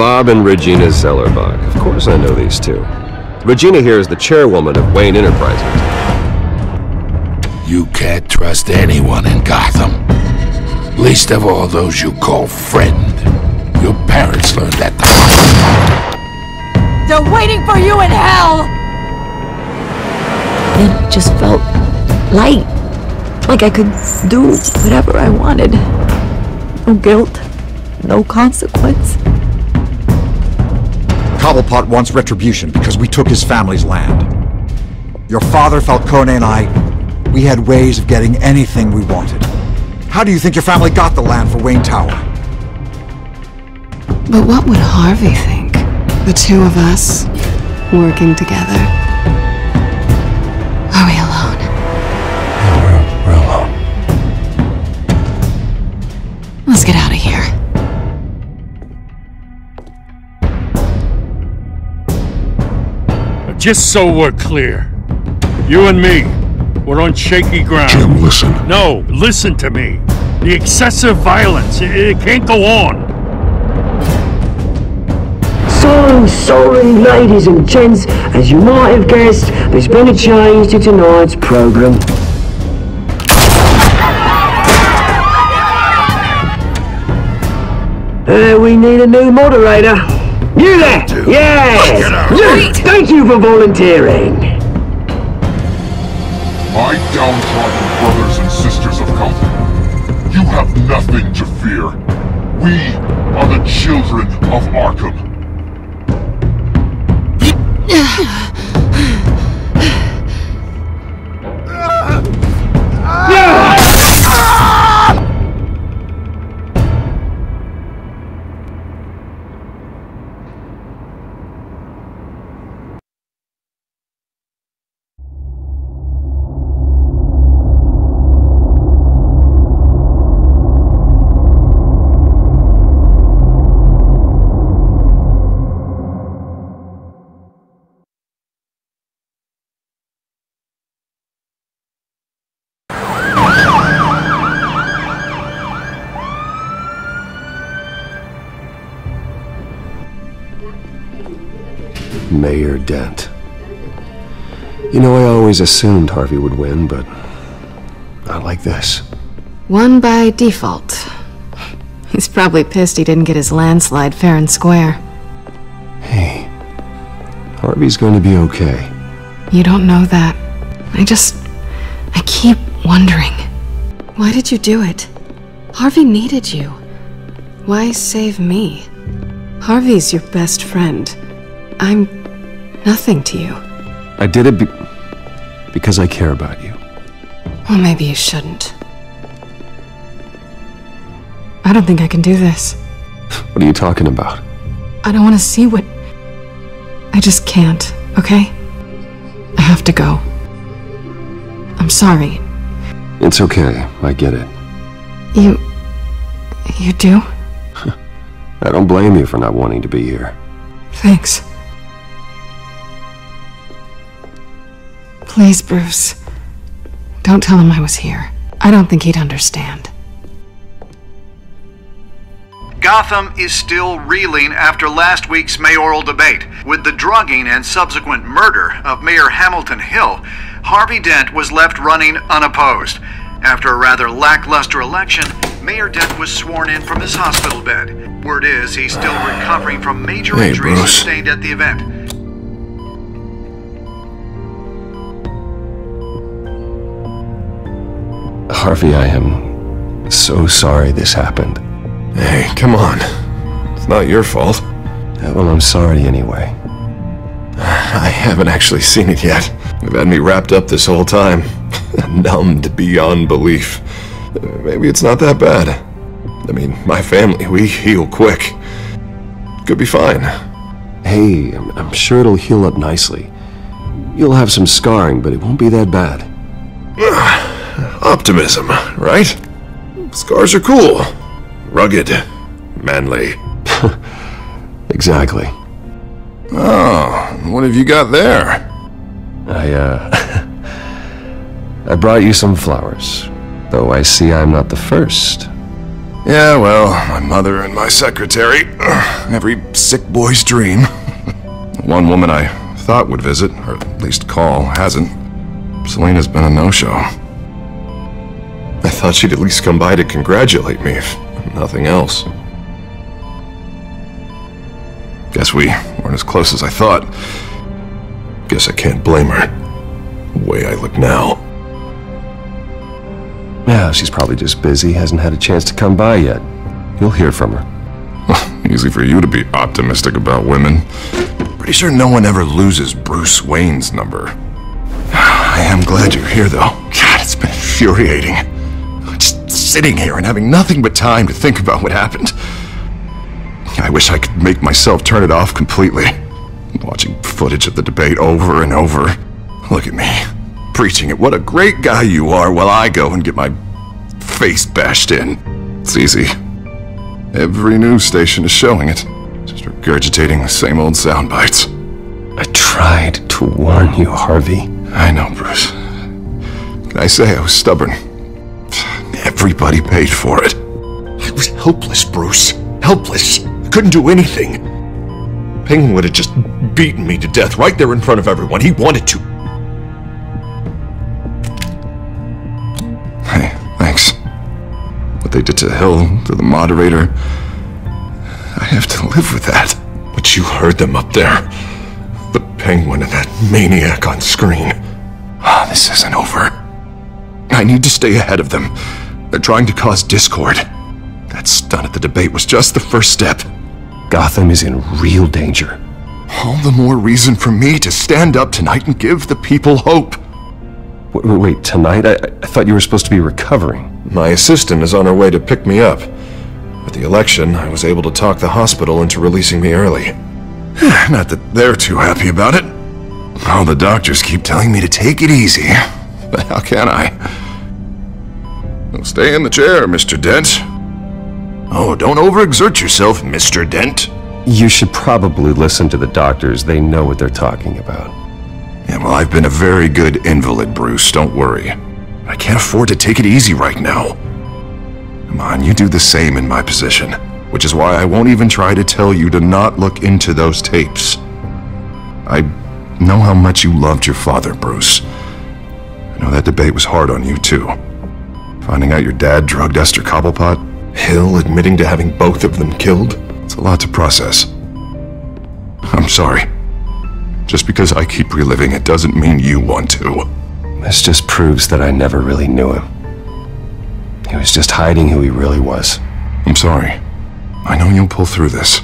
Bob and Regina Zellerbach. Of course I know these two. Regina here is the chairwoman of Wayne Enterprises. You can't trust anyone in Gotham. Least of all those you call friend. Your parents learned that. They're waiting for you in hell! It just felt light. Like I could do whatever I wanted. No guilt. No consequence. Cobblepot wants retribution because we took his family's land. Your father, Falcone, and I, we had ways of getting anything we wanted. How do you think your family got the land for Wayne Tower? But what would Harvey think? The two of us, working together. Are we alone? Yeah, we're alone. Let's get out of here. Just so we're clear, you and me, we're on shaky ground. Jim, listen. No, listen to me. The excessive violence, it can't go on. So sorry, ladies and gents. As you might have guessed, there's been a change to tonight's program. We need a new moderator. You there! Yes! Luke, thank you for volunteering. My downtrodden brothers and sisters of Gotham, you have nothing to fear. We are the children of Arkham. Mayor Dent. You know, I always assumed Harvey would win, but not like this. Won by default. He's probably pissed he didn't get his landslide fair and square. Hey, Harvey's going to be okay. You don't know that. I keep wondering. Why did you do it? Harvey needed you. Why save me? Harvey's your best friend. I'm nothing to you. I did it because I care about you. Well, maybe you shouldn't. I don't think I can do this. What are you talking about? I don't want to see what... I just can't, okay? I have to go. I'm sorry. It's okay, I get it. You do? I don't blame you for not wanting to be here. Thanks. Please, Bruce. Don't tell him I was here. I don't think he'd understand. Gotham is still reeling after last week's mayoral debate. With the drugging and subsequent murder of Mayor Hamilton Hill, Harvey Dent was left running unopposed. After a rather lackluster election, Mayor Dent was sworn in from his hospital bed. Word is he's still recovering from major injuries sustained at the event. Harvey, I am so sorry this happened. Hey, come on. It's not your fault. Well, I'm sorry anyway. I haven't actually seen it yet. You've had me wrapped up this whole time. Numbed beyond belief. Maybe it's not that bad. I mean, my family, we heal quick. Could be fine. Hey, I'm sure it'll heal up nicely. You'll have some scarring, but it won't be that bad. Optimism, right? Scars are cool. Rugged. Manly. Exactly. Oh, what have you got there? I brought you some flowers. Though I see I'm not the first. Yeah, well, my mother and my secretary. Every sick boy's dream. One woman I thought would visit, or at least call, hasn't. Selena's been a no-show. I thought she'd at least come by to congratulate me, if nothing else. Guess we weren't as close as I thought. Guess I can't blame her. The way I look now. Yeah, she's probably just busy, hasn't had a chance to come by yet. You'll hear from her. Easy for you to be optimistic about women. Pretty sure no one ever loses Bruce Wayne's number. I am glad you're here, though. God, it's been infuriating. Just sitting here and having nothing but time to think about what happened. I wish I could make myself turn it off completely. Watching footage of the debate over and over. Look at me, preaching it. What a great guy you are, while I go and get my face bashed in. It's easy. Every news station is showing it. Just regurgitating the same old sound bites. I tried to warn you, Harvey. I know, Bruce. Can I say I was stubborn? Everybody paid for it. I was helpless, Bruce. Helpless. I couldn't do anything. Penguin would have just beaten me to death right there in front of everyone. He wanted to. Hey, thanks. What they did to Hill, to the moderator, I have to live with that. But you heard them up there. The Penguin and that maniac on screen. This isn't over. I need to stay ahead of them. They're trying to cause discord. That stunt at the debate was just the first step. Gotham is in real danger. All the more reason for me to stand up tonight and give the people hope. Wait, tonight? I thought you were supposed to be recovering. My assistant is on her way to pick me up. With the election, I was able to talk the hospital into releasing me early. Not that they're too happy about it. All the doctors keep telling me to take it easy. But how can I? Well, stay in the chair, Mr. Dent. Oh, don't overexert yourself, Mr. Dent. You should probably listen to the doctors. They know what they're talking about. Yeah, well, I've been a very good invalid, Bruce. Don't worry. I can't afford to take it easy right now. Come on, you do the same in my position. Which is why I won't even try to tell you to not look into those tapes. I know how much you loved your father, Bruce. I know that debate was hard on you, too. Finding out your dad drugged Esther Cobblepot, Hill admitting to having both of them killed. It's a lot to process. I'm sorry. Just because I keep reliving it doesn't mean you want to. This just proves that I never really knew him. He was just hiding who he really was. I'm sorry. I know you'll pull through this.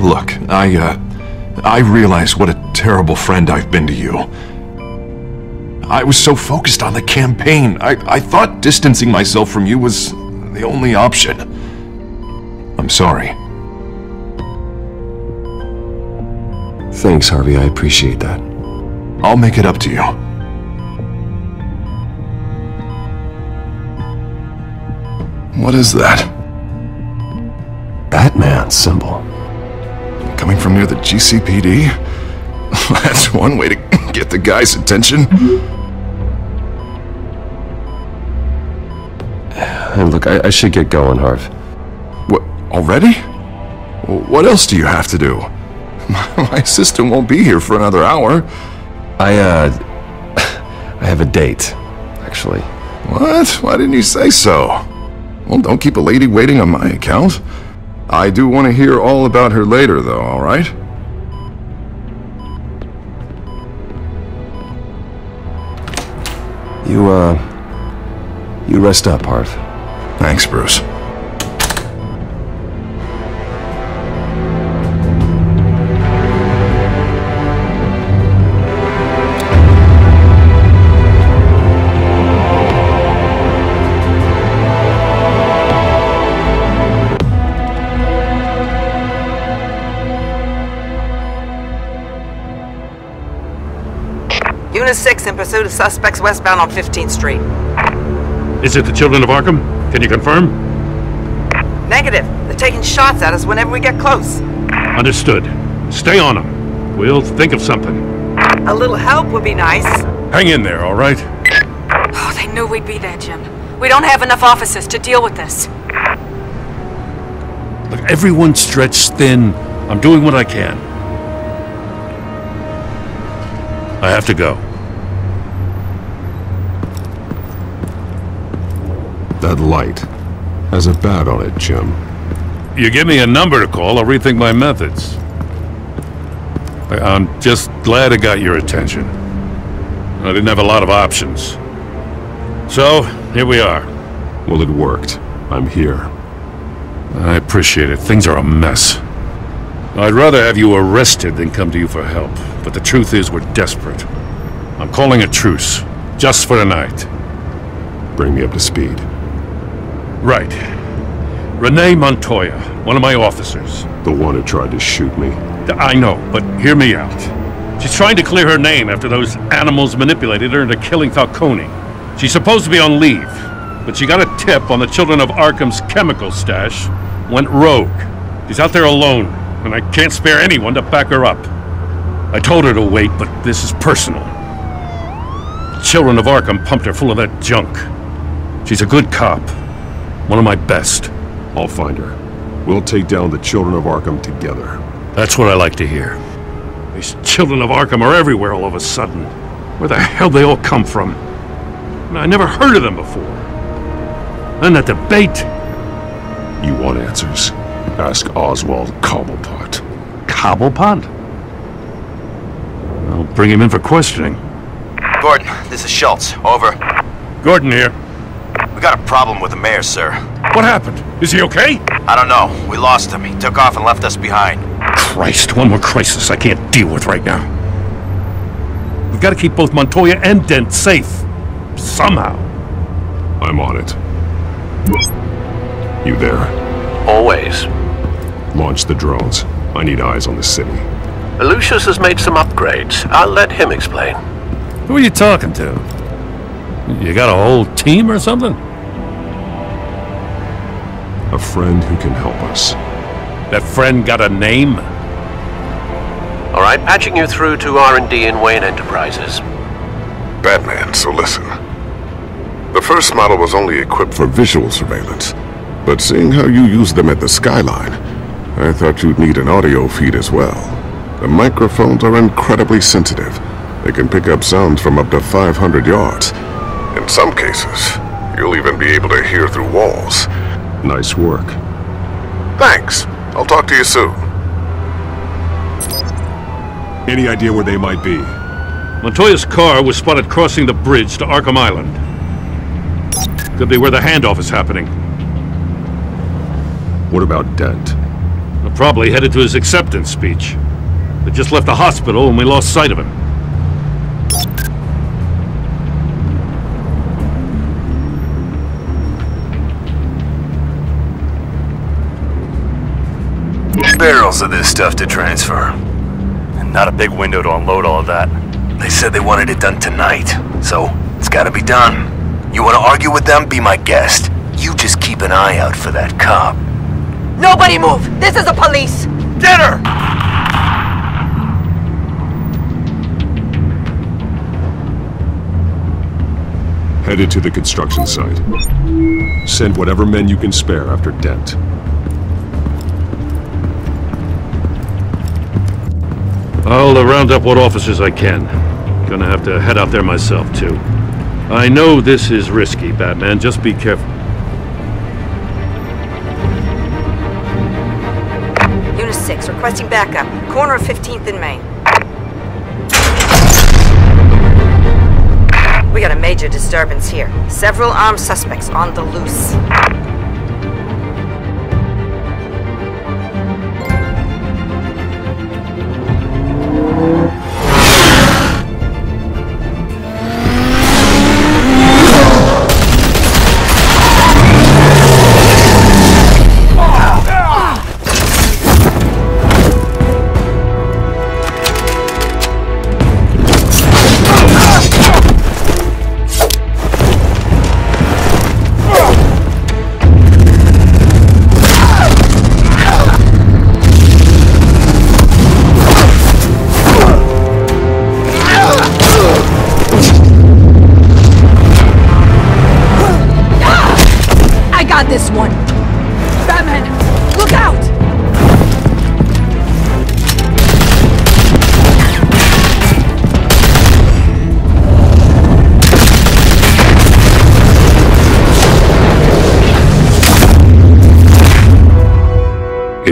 Look, I realize what a terrible friend I've been to you. I was so focused on the campaign. I thought distancing myself from you was the only option. I'm sorry. Thanks, Harvey. I appreciate that. I'll make it up to you. What is that? Batman symbol. Coming from near the GCPD? That's one way to get the guy's attention. Hey, look, I should get going, Harv. What, already? What else do you have to do? My assistant won't be here for another hour. I have a date, actually. What? Why didn't you say so? Well, don't keep a lady waiting on my account. I do want to hear all about her later, though, all right? You rest up, Harv. Thanks, Bruce. Unit 6 in pursuit of suspects westbound on 15th Street. Is it the children of Arkham? Can you confirm? Negative. They're taking shots at us whenever we get close. Understood. Stay on them. We'll think of something. A little help would be nice. Hang in there, all right? Oh, they knew we'd be there, Jim. We don't have enough officers to deal with this. Look, everyone's stretched thin. I'm doing what I can. I have to go. That light has a bat on it, Jim. You give me a number to call, I'll rethink my methods. I'm just glad it got your attention. I didn't have a lot of options. So, here we are. Well, it worked. I'm here. I appreciate it. Things are a mess. I'd rather have you arrested than come to you for help. But the truth is, we're desperate. I'm calling a truce. Just for tonight. Bring me up to speed. Right. Renee Montoya, one of my officers. The one who tried to shoot me. I know, but hear me out. She's trying to clear her name after those animals manipulated her into killing Falcone. She's supposed to be on leave, but she got a tip on the Children of Arkham's chemical stash, went rogue. She's out there alone, and I can't spare anyone to back her up. I told her to wait, but this is personal. The Children of Arkham pumped her full of that junk. She's a good cop. One of my best. I'll find her. We'll take down the Children of Arkham together. That's what I like to hear. These Children of Arkham are everywhere all of a sudden. Where the hell they all come from? I never heard of them before. And that debate. You want answers? Ask Oswald Cobblepot. Cobblepot? I'll bring him in for questioning. Gordon, this is Schultz. Over. Gordon here. We got a problem with the mayor, sir. What happened? Is he okay? I don't know. We lost him. He took off and left us behind. Christ, one more crisis I can't deal with right now. We've got to keep both Montoya and Dent safe. Somehow. I'm on it. You there? Always. Launch the drones. I need eyes on the city. Lucius has made some upgrades. I'll let him explain. Who are you talking to? You got a whole team or something? A friend who can help us. That friend got a name? All right, patching you through to R&D in Wayne Enterprises. Batman, so listen. The first model was only equipped for visual surveillance, but seeing how you use them at the skyline, I thought you'd need an audio feed as well. The microphones are incredibly sensitive. They can pick up sounds from up to 500 yards. In some cases, you'll even be able to hear through walls. Nice work. Thanks. I'll talk to you soon. Any idea where they might be? Montoya's car was spotted crossing the bridge to Arkham Island. Could be where the handoff is happening. What about Dent? We're probably headed to his acceptance speech. They just left the hospital and we lost sight of him. Barrels of this stuff to transfer. And not a big window to unload all of that. They said they wanted it done tonight, so it's gotta be done. You wanna argue with them? Be my guest. You just keep an eye out for that cop. Nobody move! This is the police! Get her! Headed to the construction site. Send whatever men you can spare after Dent. I'll round up what officers I can. Gonna have to head out there myself, too. I know this is risky, Batman. Just be careful. Unit 6, requesting backup. Corner of 15th and Main. We got a major disturbance here. Several armed suspects on the loose.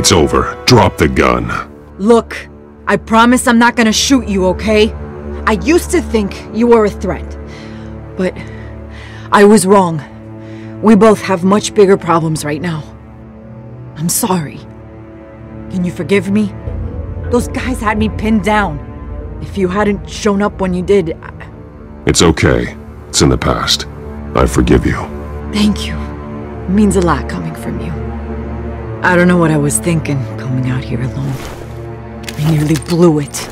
It's over. Drop the gun. Look, I promise I'm not gonna shoot you, okay? I used to think you were a threat, but I was wrong. We both have much bigger problems right now. I'm sorry. Can you forgive me? Those guys had me pinned down. If you hadn't shown up when you did, It's okay. It's in the past. I forgive you. Thank you. It means a lot coming from you. I don't know what I was thinking, coming out here alone. I nearly blew it.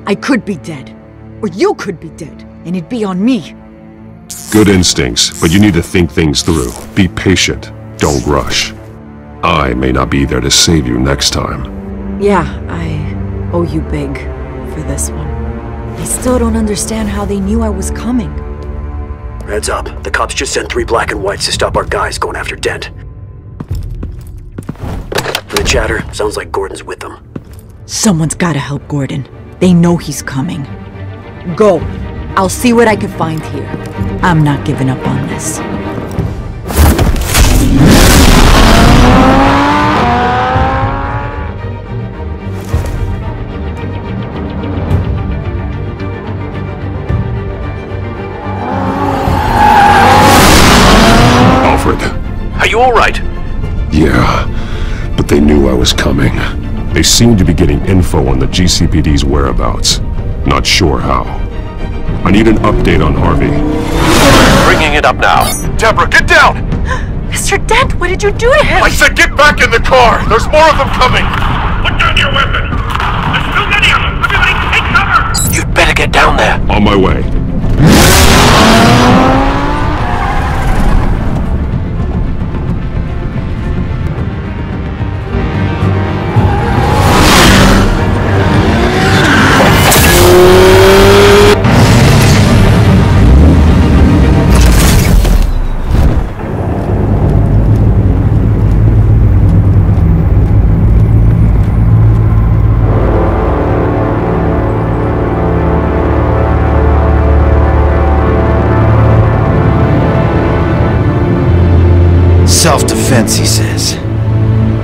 I could be dead. Or you could be dead, and it'd be on me. Good instincts, but you need to think things through. Be patient. Don't rush. I may not be there to save you next time. Yeah, I owe you big for this one. I still don't understand how they knew I was coming. Heads up. The cops just sent 3 black and whites to stop our guys going after Dent. For the chatter, sounds like Gordon's with them. Someone's gotta help Gordon. They know he's coming. Go. I'll see what I can find here. I'm not giving up on this. Alfred. Are you all right? Yeah, but they knew I was coming. They seem to be getting info on the GCPD's whereabouts. Not sure how. I need an update on Harvey. Bringing it up now. Deborah, get down! Mr. Dent, what did you do to him? I said get back in the car! There's more of them coming! Put down your weapon! There's too many of them! Everybody take cover! You'd better get down there. On my way. Self-defense, he says.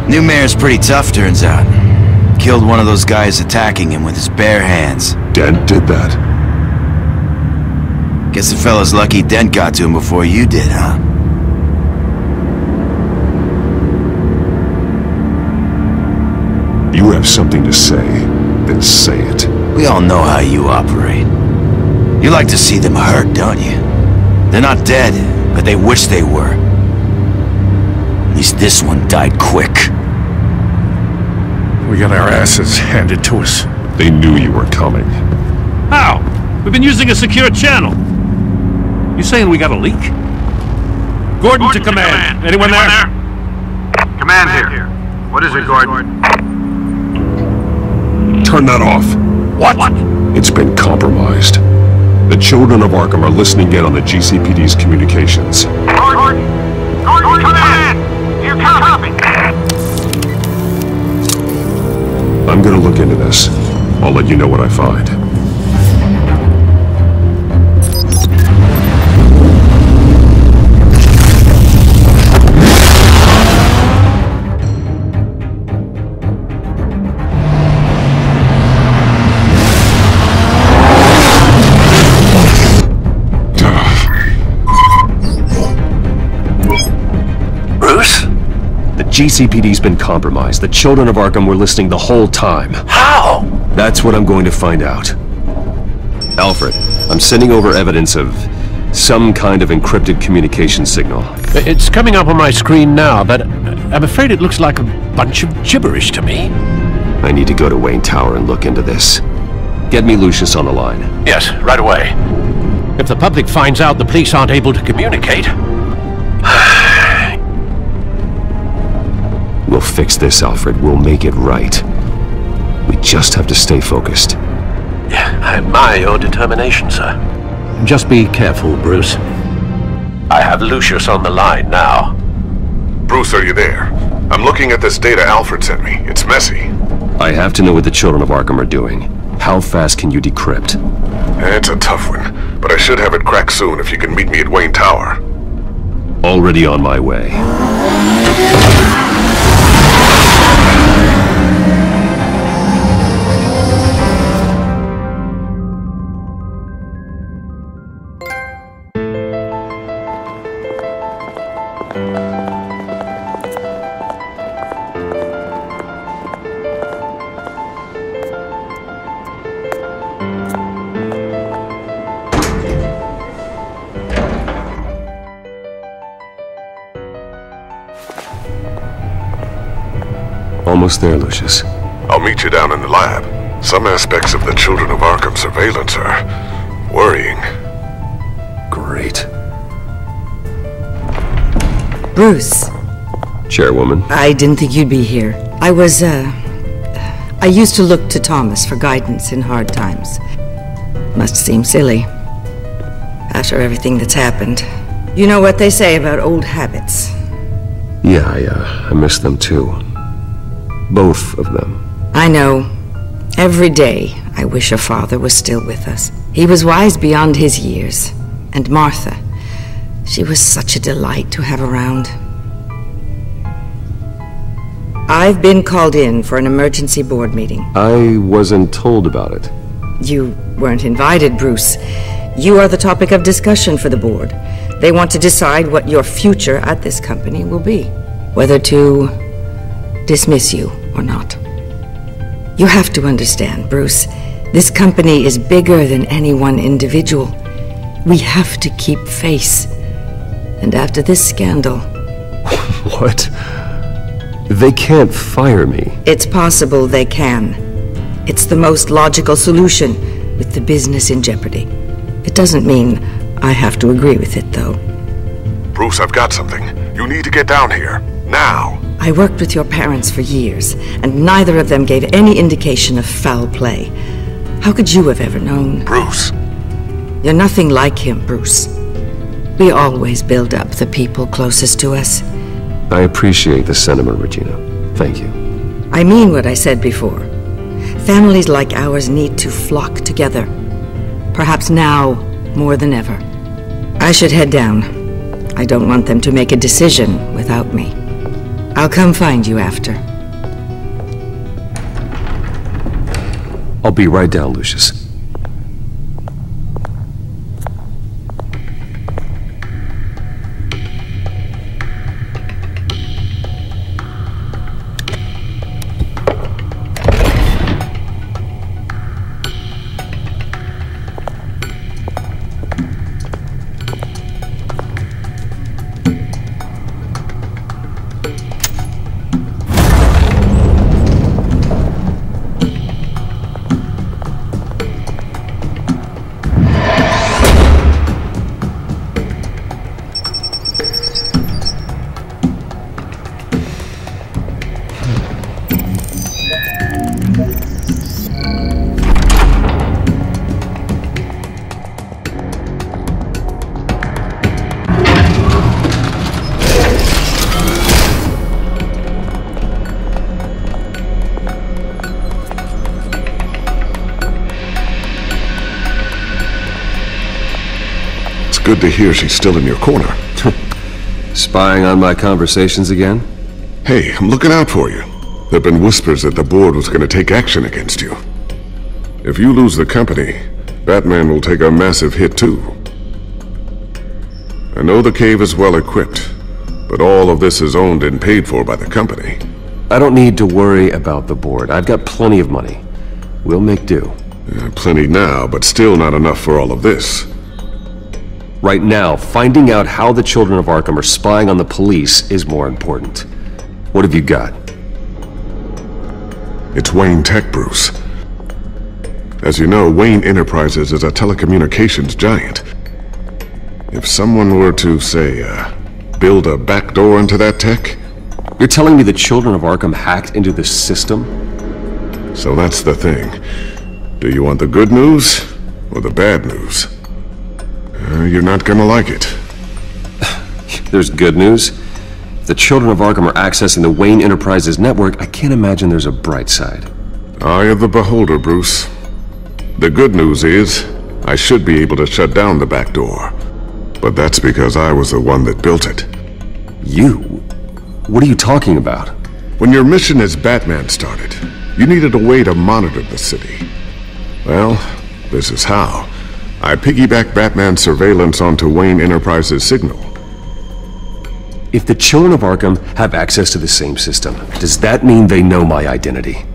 New mayor's pretty tough, turns out. Killed one of those guys attacking him with his bare hands. Dent did that? Guess the fella's lucky Dent got to him before you did, huh? You have something to say, then say it. We all know how you operate. You like to see them hurt, don't you? They're not dead, but they wish they were. At least this one died quick. We got our asses handed to us. They knew you were coming. How? We've been using a secure channel. You saying we got a leak? Gordon to command. Anyone there? Command here. What is it, Gordon? Turn that off. What? It's been compromised. The children of Arkham are listening in on the GCPD's communications. Gordon, command! You copy? I'm gonna look into this. I'll let you know what I find. GCPD's been compromised. The children of Arkham were listening the whole time. How? That's what I'm going to find out. Alfred, I'm sending over evidence of some kind of encrypted communication signal. It's coming up on my screen now, but I'm afraid it looks like a bunch of gibberish to me. I need to go to Wayne Tower and look into this. Get me Lucius on the line. Yes, right away. If the public finds out the police aren't able to communicate... We'll fix this, Alfred. We'll make it right. We just have to stay focused. Yeah, I admire your determination, sir. Just be careful, Bruce. I have Lucius on the line now. Bruce, are you there? I'm looking at this data Alfred sent me. It's messy. I have to know what the children of Arkham are doing. How fast can you decrypt? It's a tough one, but I should have it cracked soon if you can meet me at Wayne Tower. Already on my way. almost there, Lucius. I'll meet you down in the lab. Some aspects of the Children of Arkham surveillance are worrying. Great. Bruce. Chairwoman. I didn't think you'd be here. I used to look to Thomas for guidance in hard times. Must seem silly. After everything that's happened. You know what they say about old habits. Yeah, I miss them too. Both of them. I know. Every day, I wish your father was still with us. He was wise beyond his years. And Martha, she was such a delight to have around. I've been called in for an emergency board meeting. I wasn't told about it. You weren't invited, Bruce. You are the topic of discussion for the board. They want to decide what your future at this company will be. Whether to dismiss you or not. You have to understand, Bruce. This company is bigger than any one individual. We have to keep face. And after this scandal... What? They can't fire me. It's possible they can. It's the most logical solution, with the business in jeopardy. It doesn't mean I have to agree with it, though. Bruce, I've got something. You need to get down here. Now. I worked with your parents for years, and neither of them gave any indication of foul play. How could you have ever known? Bruce. You're nothing like him, Bruce. We always build up the people closest to us. I appreciate the sentiment, Regina. Thank you. I mean what I said before. Families like ours need to flock together. Perhaps now more than ever. I should head down. I don't want them to make a decision without me. I'll come find you after. I'll be right down, Lucius. Good to hear she's still in your corner. Spying on my conversations again? Hey, I'm looking out for you. There've been whispers that the board was going to take action against you. If you lose the company, Batman will take a massive hit too. I know the cave is well equipped, but all of this is owned and paid for by the company. I don't need to worry about the board. I've got plenty of money. We'll make do. Plenty now, but still not enough for all of this. Right now, finding out how the Children of Arkham are spying on the police is more important. What have you got? It's Wayne Tech, Bruce. As you know, Wayne Enterprises is a telecommunications giant. If someone were to, say, build a backdoor into that tech... You're telling me the Children of Arkham hacked into the system? So that's the thing. Do you want the good news or the bad news? You're not gonna like it. There's good news. If the Children of Arkham are accessing the Wayne Enterprises network, I can't imagine there's a bright side. Eye of the beholder, Bruce. The good news is, I should be able to shut down the back door. But that's because I was the one that built it. You? What are you talking about? When your mission as Batman started, you needed a way to monitor the city. Well, this is how. I piggybacked Batman's surveillance onto Wayne Enterprises' signal. If the Children of Arkham have access to the same system, does that mean they know my identity?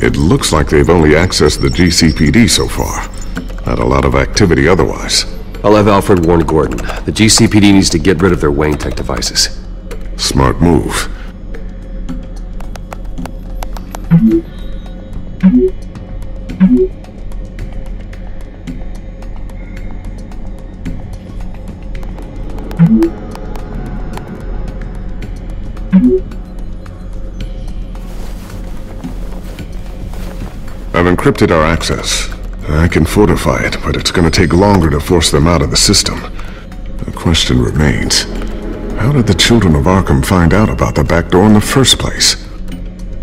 It looks like they've only accessed the GCPD so far. Not a lot of activity otherwise. I'll have Alfred warn Gordon. The GCPD needs to get rid of their Wayne Tech devices. Smart move. I've encrypted our access. I can fortify it, but it's gonna take longer to force them out of the system. The question remains, how did the children of Arkham find out about the back door in the first place?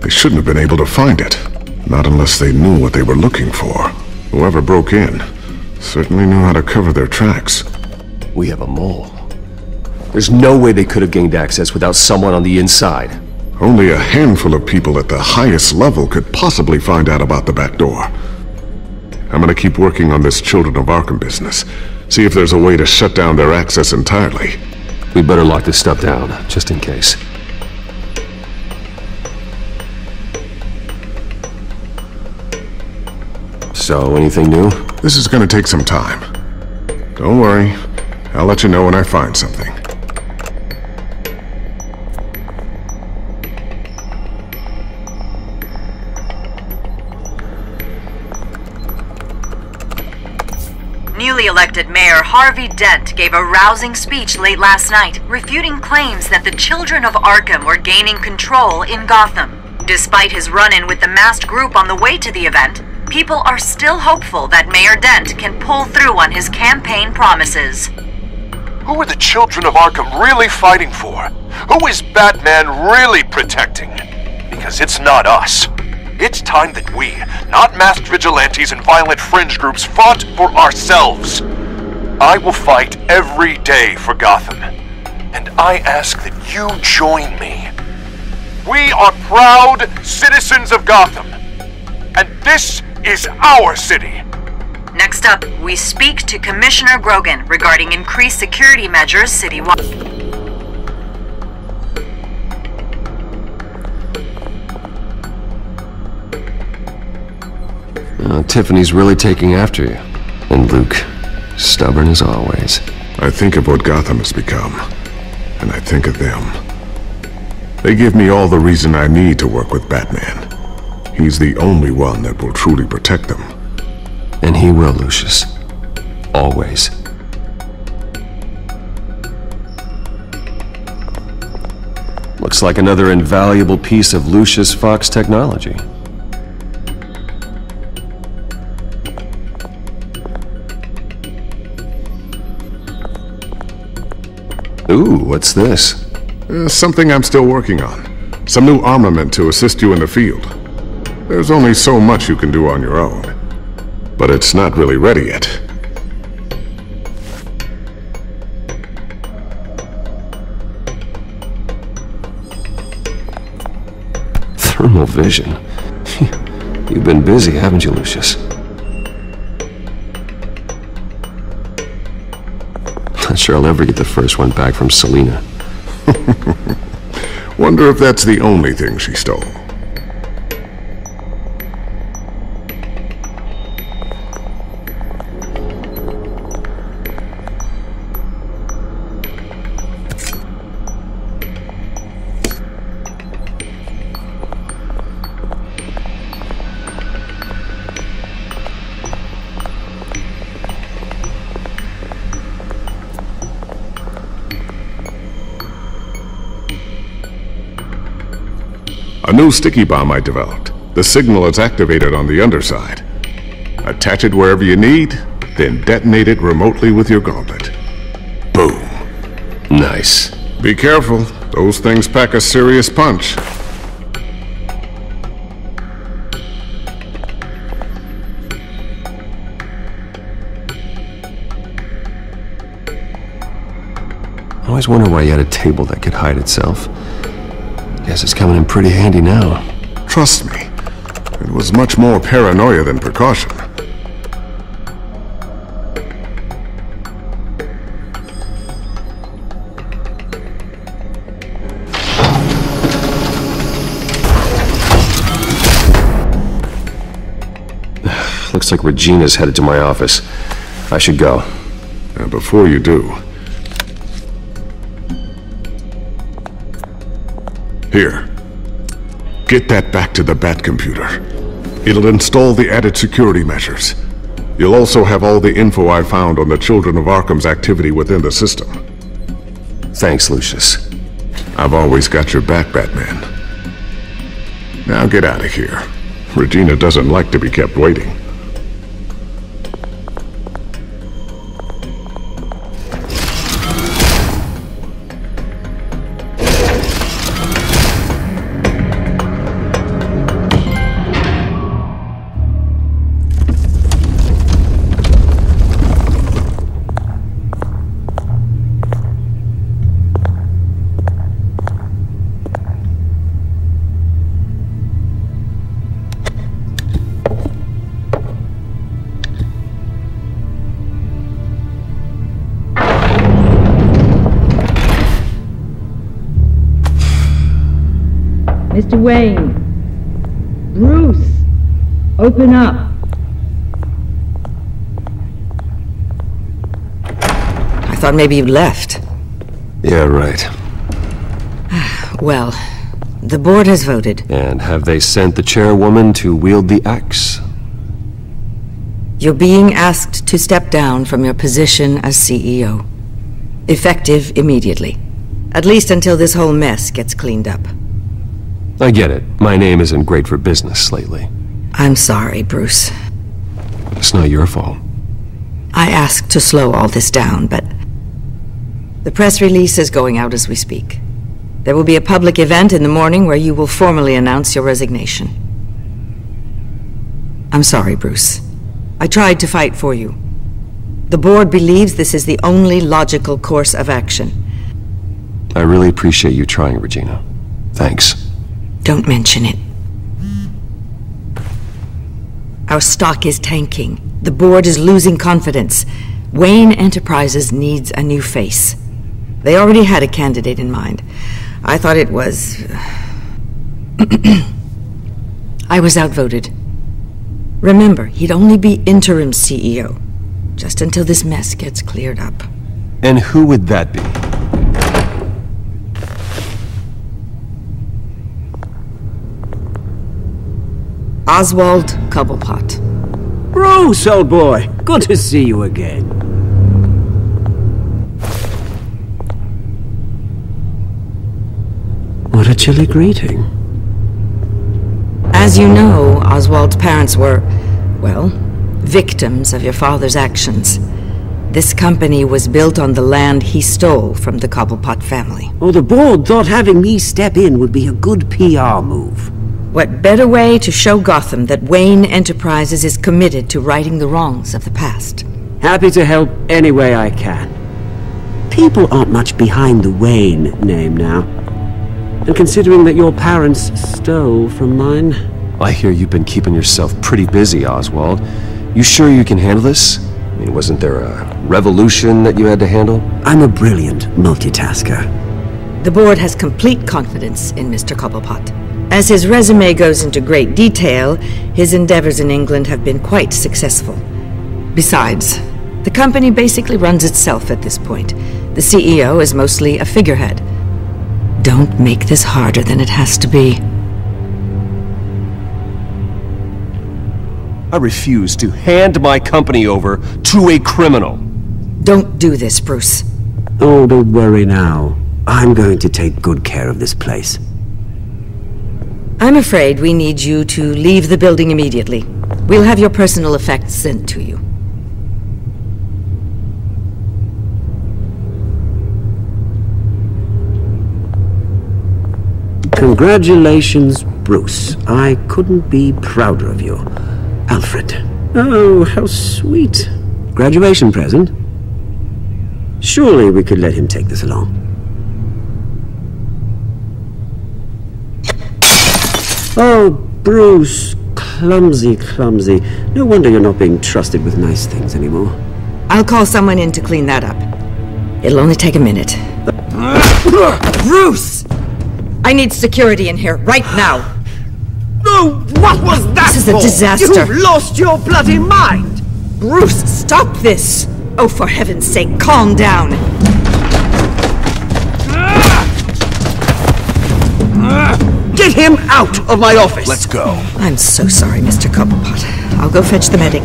They shouldn't have been able to find it. Not unless they knew what they were looking for. Whoever broke in certainly knew how to cover their tracks. We have a mole. There's no way they could have gained access without someone on the inside. Only a handful of people at the highest level could possibly find out about the back door. I'm gonna keep working on this Children of Arkham business. See if there's a way to shut down their access entirely. We better lock this stuff down, just in case. So, anything new? This is gonna take some time. Don't worry. I'll let you know when I find something. Newly elected Mayor Harvey Dent gave a rousing speech late last night, refuting claims that the children of Arkham were gaining control in Gotham. Despite his run-in with the masked group on the way to the event, people are still hopeful that Mayor Dent can pull through on his campaign promises. Who are the children of Arkham really fighting for? Who is Batman really protecting? Because it's not us. It's time that we, not masked vigilantes and violent fringe groups, fought for ourselves. I will fight every day for Gotham, and I ask that you join me. We are proud citizens of Gotham, and this is our city. Next up, we speak to Commissioner Grogan regarding increased security measures citywide. Tiffany's really taking after you. And Luke, stubborn as always. I think of what Gotham has become, and I think of them. They give me all the reason I need to work with Batman. He's the only one that will truly protect them. And he will, Lucius. Always. Looks like another invaluable piece of Lucius Fox technology. Ooh, what's this? Something I'm still working on. Some new armament to assist you in the field. There's only so much you can do on your own. But it's not really ready yet. Thermal vision. You've been busy, haven't you, Lucius? Not sure I'll ever get the first one back from Selina. Wonder if that's the only thing she stole. A new sticky bomb I developed. The signal is activated on the underside. Attach it wherever you need, then detonate it remotely with your gauntlet. Boom. Nice. Be careful. Those things pack a serious punch. I always wonder why you had a table that could hide itself. Guess it's coming in pretty handy now. Trust me, it was much more paranoia than precaution. Looks like Regina's headed to my office. I should go. And before you do... Here. Get that back to the Bat computer. It'll install the added security measures. You'll also have all the info I found on the Children of Arkham's activity within the system. Thanks, Lucius. I've always got your back, Batman. Now get out of here. Regina doesn't like to be kept waiting. Mr. Wayne. Bruce. Open up. I thought maybe you left. Yeah, right. Well, the board has voted. And have they sent the chairwoman to wield the axe? You're being asked to step down from your position as CEO. Effective immediately. At least until this whole mess gets cleaned up. I get it. My name isn't great for business lately. I'm sorry, Bruce. It's not your fault. I asked to slow all this down, but the press release is going out as we speak. There will be a public event in the morning where you will formally announce your resignation. I'm sorry, Bruce. I tried to fight for you. The board believes this is the only logical course of action. I really appreciate you trying, Regina. Thanks. Don't mention it. Our stock is tanking. The board is losing confidence. Wayne Enterprises needs a new face. They already had a candidate in mind. I thought it was... I was outvoted. Remember, he'd only be interim CEO, just until this mess gets cleared up. And who would that be? Oswald Cobblepot. Bruce, old boy. Good to see you again. What a chilly greeting. As you know, Oswald's parents were, well, victims of your father's actions. This company was built on the land he stole from the Cobblepot family. Oh, the board thought having me step in would be a good PR move. What better way to show Gotham that Wayne Enterprises is committed to righting the wrongs of the past? Happy to help any way I can. People aren't much behind the Wayne name now. And considering that your parents stole from mine... I hear you've been keeping yourself pretty busy, Oswald. You sure you can handle this? I mean, wasn't there a revolution that you had to handle? I'm a brilliant multitasker. The board has complete confidence in Mr. Cobblepot. As his resume goes into great detail, his endeavors in England have been quite successful. Besides, the company basically runs itself at this point. The CEO is mostly a figurehead. Don't make this harder than it has to be. I refuse to hand my company over to a criminal. Don't do this, Bruce. Oh, don't worry now. I'm going to take good care of this place. I'm afraid we need you to leave the building immediately. We'll have your personal effects sent to you. Congratulations, Bruce. I couldn't be prouder of you. Alfred. Oh, how sweet. Graduation present? Surely we could let him take this along. Oh, Bruce. Clumsy, clumsy. No wonder you're not being trusted with nice things anymore. I'll call someone in to clean that up. It'll only take a minute. Bruce! I need security in here, right now. Oh, what was that? This is a disaster. You've lost your bloody mind! Bruce, stop this! Oh, for heaven's sake, calm down. Get him out of my office! Let's go. I'm so sorry, Mr. Cobblepot. I'll go fetch the medic.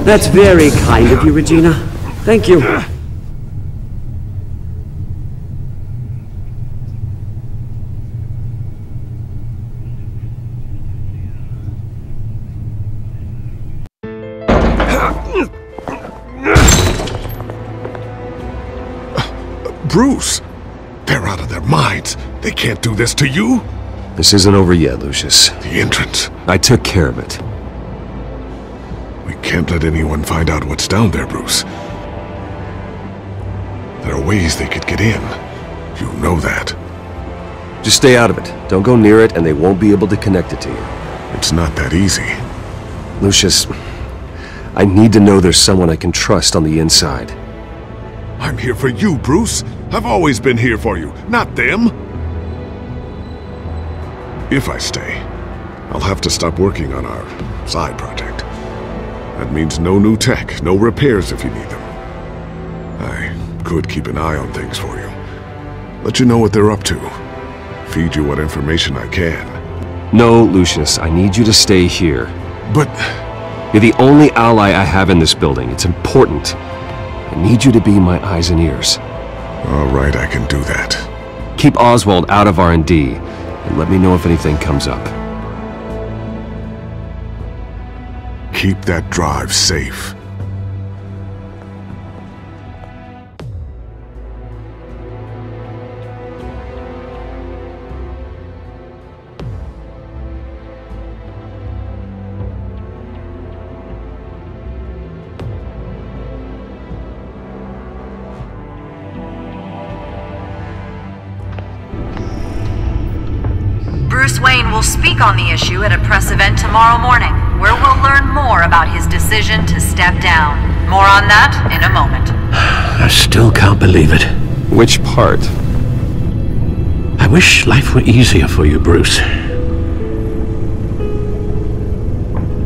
That's very kind of you, Regina. Thank you. Bruce! They're out of their minds. They can't do this to you. This isn't over yet, Lucius. The entrance. I took care of it. We can't let anyone find out what's down there, Bruce. There are ways they could get in. You know that. Just stay out of it. Don't go near it, and they won't be able to connect it to you. It's not that easy. Lucius, I need to know there's someone I can trust on the inside. I'm here for you, Bruce. I've always been here for you, not them. If I stay, I'll have to stop working on our side project. That means no new tech, no repairs if you need them. I could keep an eye on things for you. Let you know what they're up to. Feed you what information I can. No, Lucius, I need you to stay here. But... You're the only ally I have in this building. It's important. I need you to be my eyes and ears. All right, I can do that. Keep Oswald out of R&D, and let me know if anything comes up. Keep that drive safe. Bruce Wayne will speak on the issue at a press event tomorrow morning, where we'll learn more about his decision to step down. More on that in a moment. I still can't believe it. Which part? I wish life were easier for you, Bruce.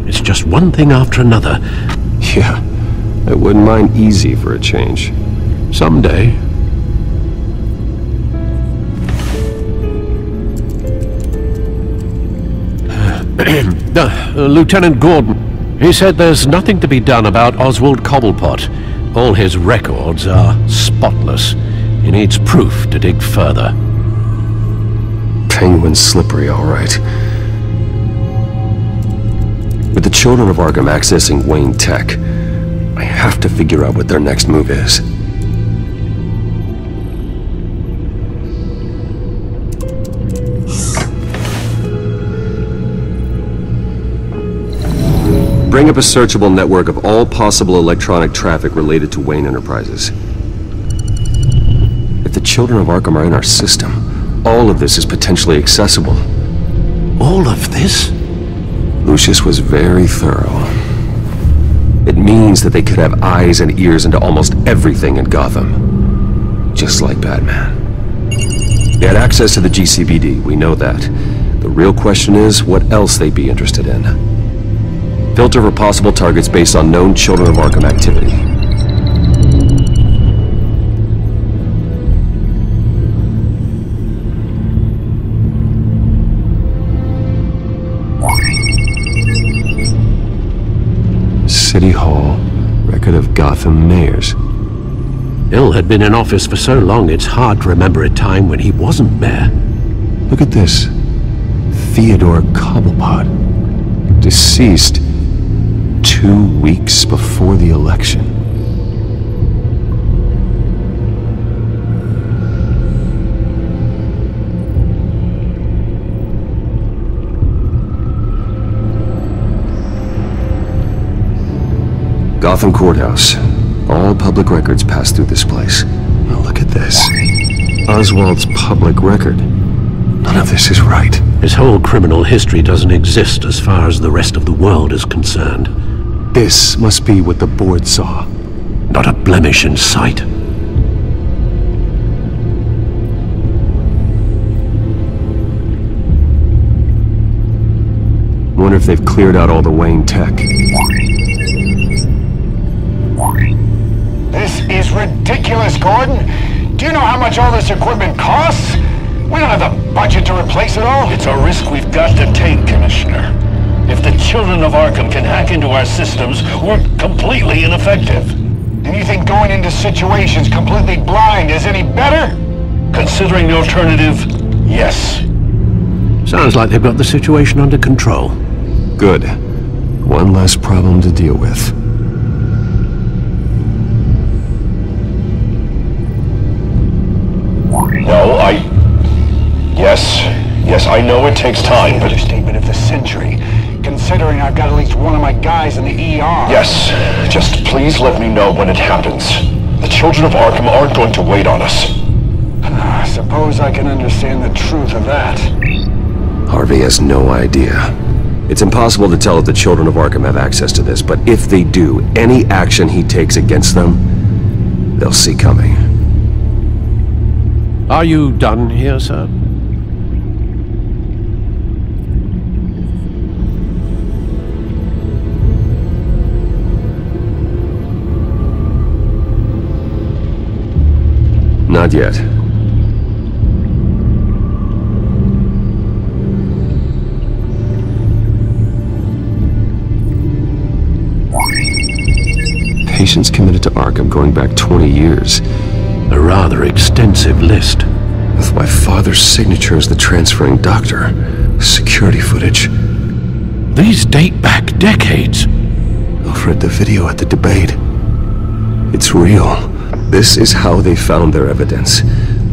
It's just one thing after another. Yeah, I wouldn't mind easy for a change. Someday. Lieutenant Gordon, he said there's nothing to be done about Oswald Cobblepot. All his records are spotless. He needs proof to dig further. Penguin's slippery, all right. With the children of Arkham accessing Wayne Tech, I have to figure out what their next move is. Bring up a searchable network of all possible electronic traffic related to Wayne Enterprises. If the children of Arkham are in our system, all of this is potentially accessible. All of this? Lucius was very thorough. It means that they could have eyes and ears into almost everything in Gotham. Just like Batman. They had access to the GCPD, we know that. The real question is what else they'd be interested in. Filter for possible targets based on known Children of Arkham activity. City Hall, record of Gotham mayors. Hill had been in office for so long it's hard to remember a time when he wasn't mayor. Look at this. Theodore Cobblepot. Deceased 2 weeks before the election. Gotham Courthouse. All public records pass through this place. Now look at this. Oswald's public record. None of this is right. His whole criminal history doesn't exist as far as the rest of the world is concerned. This must be what the board saw. Not a blemish in sight. Wonder if they've cleared out all the Wayne tech. This is ridiculous, Gordon. Do you know how much all this equipment costs? We don't have the budget to replace it all. It's a risk we've got to take, Commissioner. If the children of Arkham can hack into our systems, we're completely ineffective. And you think going into situations completely blind is any better? Considering the alternative, yes. Sounds like they've got the situation under control. Good. One less problem to deal with. No, Yes, I know it takes time, but... Understatement of the century, considering I've got at least one of my guys in the ER. Yes, just please let me know when it happens. The children of Arkham aren't going to wait on us. I suppose I can understand the truth of that. Harvey has no idea. It's impossible to tell if the children of Arkham have access to this, but if they do, any action he takes against them, they'll see coming. Are you done here, sir? Not yet. Patients committed to Arkham going back 20 years. A rather extensive list. With my father's signature as the transferring doctor. Security footage. These date back decades. Alfred, the video at the debate. It's real. This is how they found their evidence.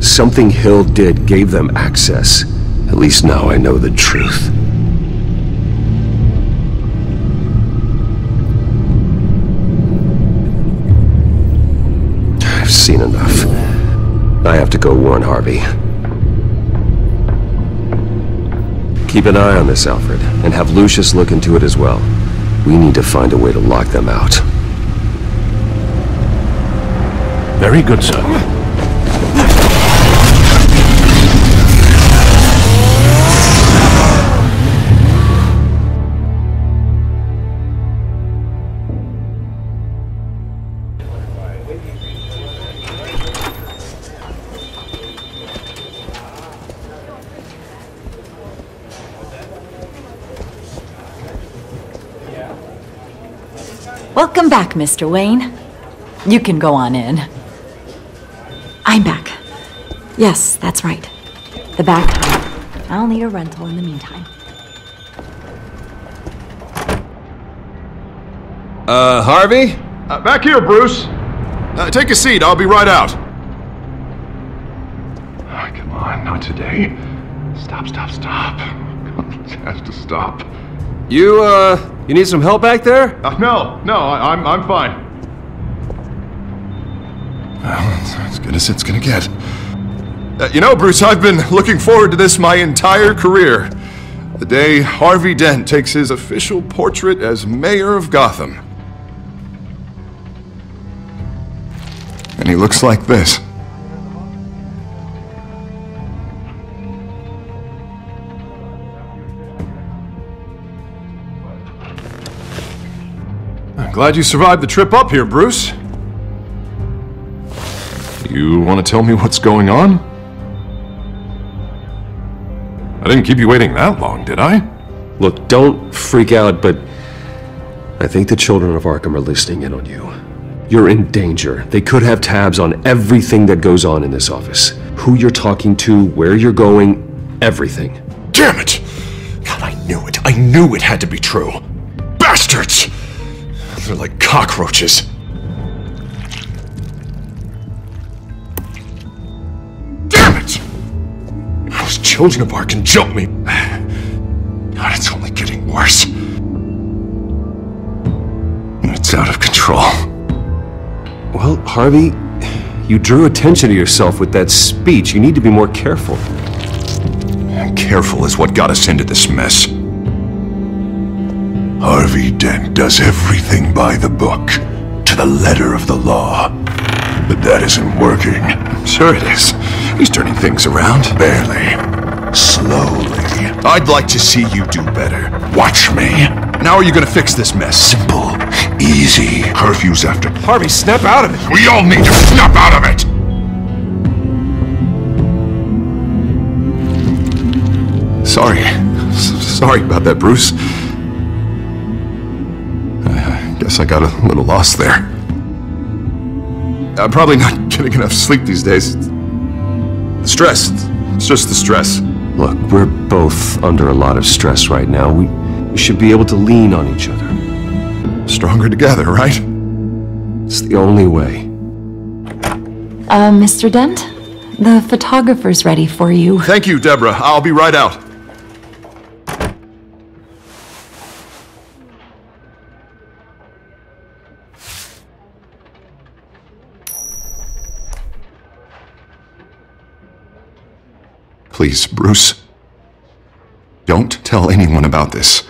Something Hill did gave them access. At least now I know the truth. I've seen enough. I have to go warn Harvey. Keep an eye on this, Alfred, and have Lucius look into it as well. We need to find a way to lock them out. Very good, sir. Welcome back, Mr. Wayne. You can go on in. I'm back. Yes, that's right. The back. I'll need a rental in the meantime. Harvey? Back here, Bruce. Take a seat, I'll be right out. Oh, come on, not today. Stop. It has to stop. You need some help back there? No, I'm fine. Well, it's as good as it's gonna get. You know, Bruce, I've been looking forward to this my entire career. The day Harvey Dent takes his official portrait as mayor of Gotham. And he looks like this. I'm glad you survived the trip up here, Bruce. You want to tell me what's going on? I didn't keep you waiting that long, did I? Look, don't freak out, but I think the children of Arkham are listening in on you. You're in danger. They could have tabs on everything that goes on in this office. Who you're talking to, where you're going, everything. Damn it! God, I knew it. I knew it had to be true. Bastards! They're like cockroaches. Damn it! Those children of Arkham jumped me. God, it's only getting worse. It's out of control. Well, Harvey, you drew attention to yourself with that speech. You need to be more careful. Careful is what got us into this mess. Harvey Dent does everything by the book, to the letter of the law. But that isn't working. Sure it is. He's turning things around. Barely. Slowly. I'd like to see you do better. Watch me. Now are you gonna fix this mess? Simple. Easy. Curfews after... Harvey, snap out of it! We all need to snap out of it! Sorry about that, Bruce. I guess I got a little lost there. I'm probably not getting enough sleep these days. The stress. It's just the stress. Look, we're both under a lot of stress right now. We should be able to lean on each other. Stronger together, right? It's the only way. Mr. Dent? The photographer's ready for you. Thank you, Deborah. I'll be right out. Please, Bruce. Don't tell anyone about this.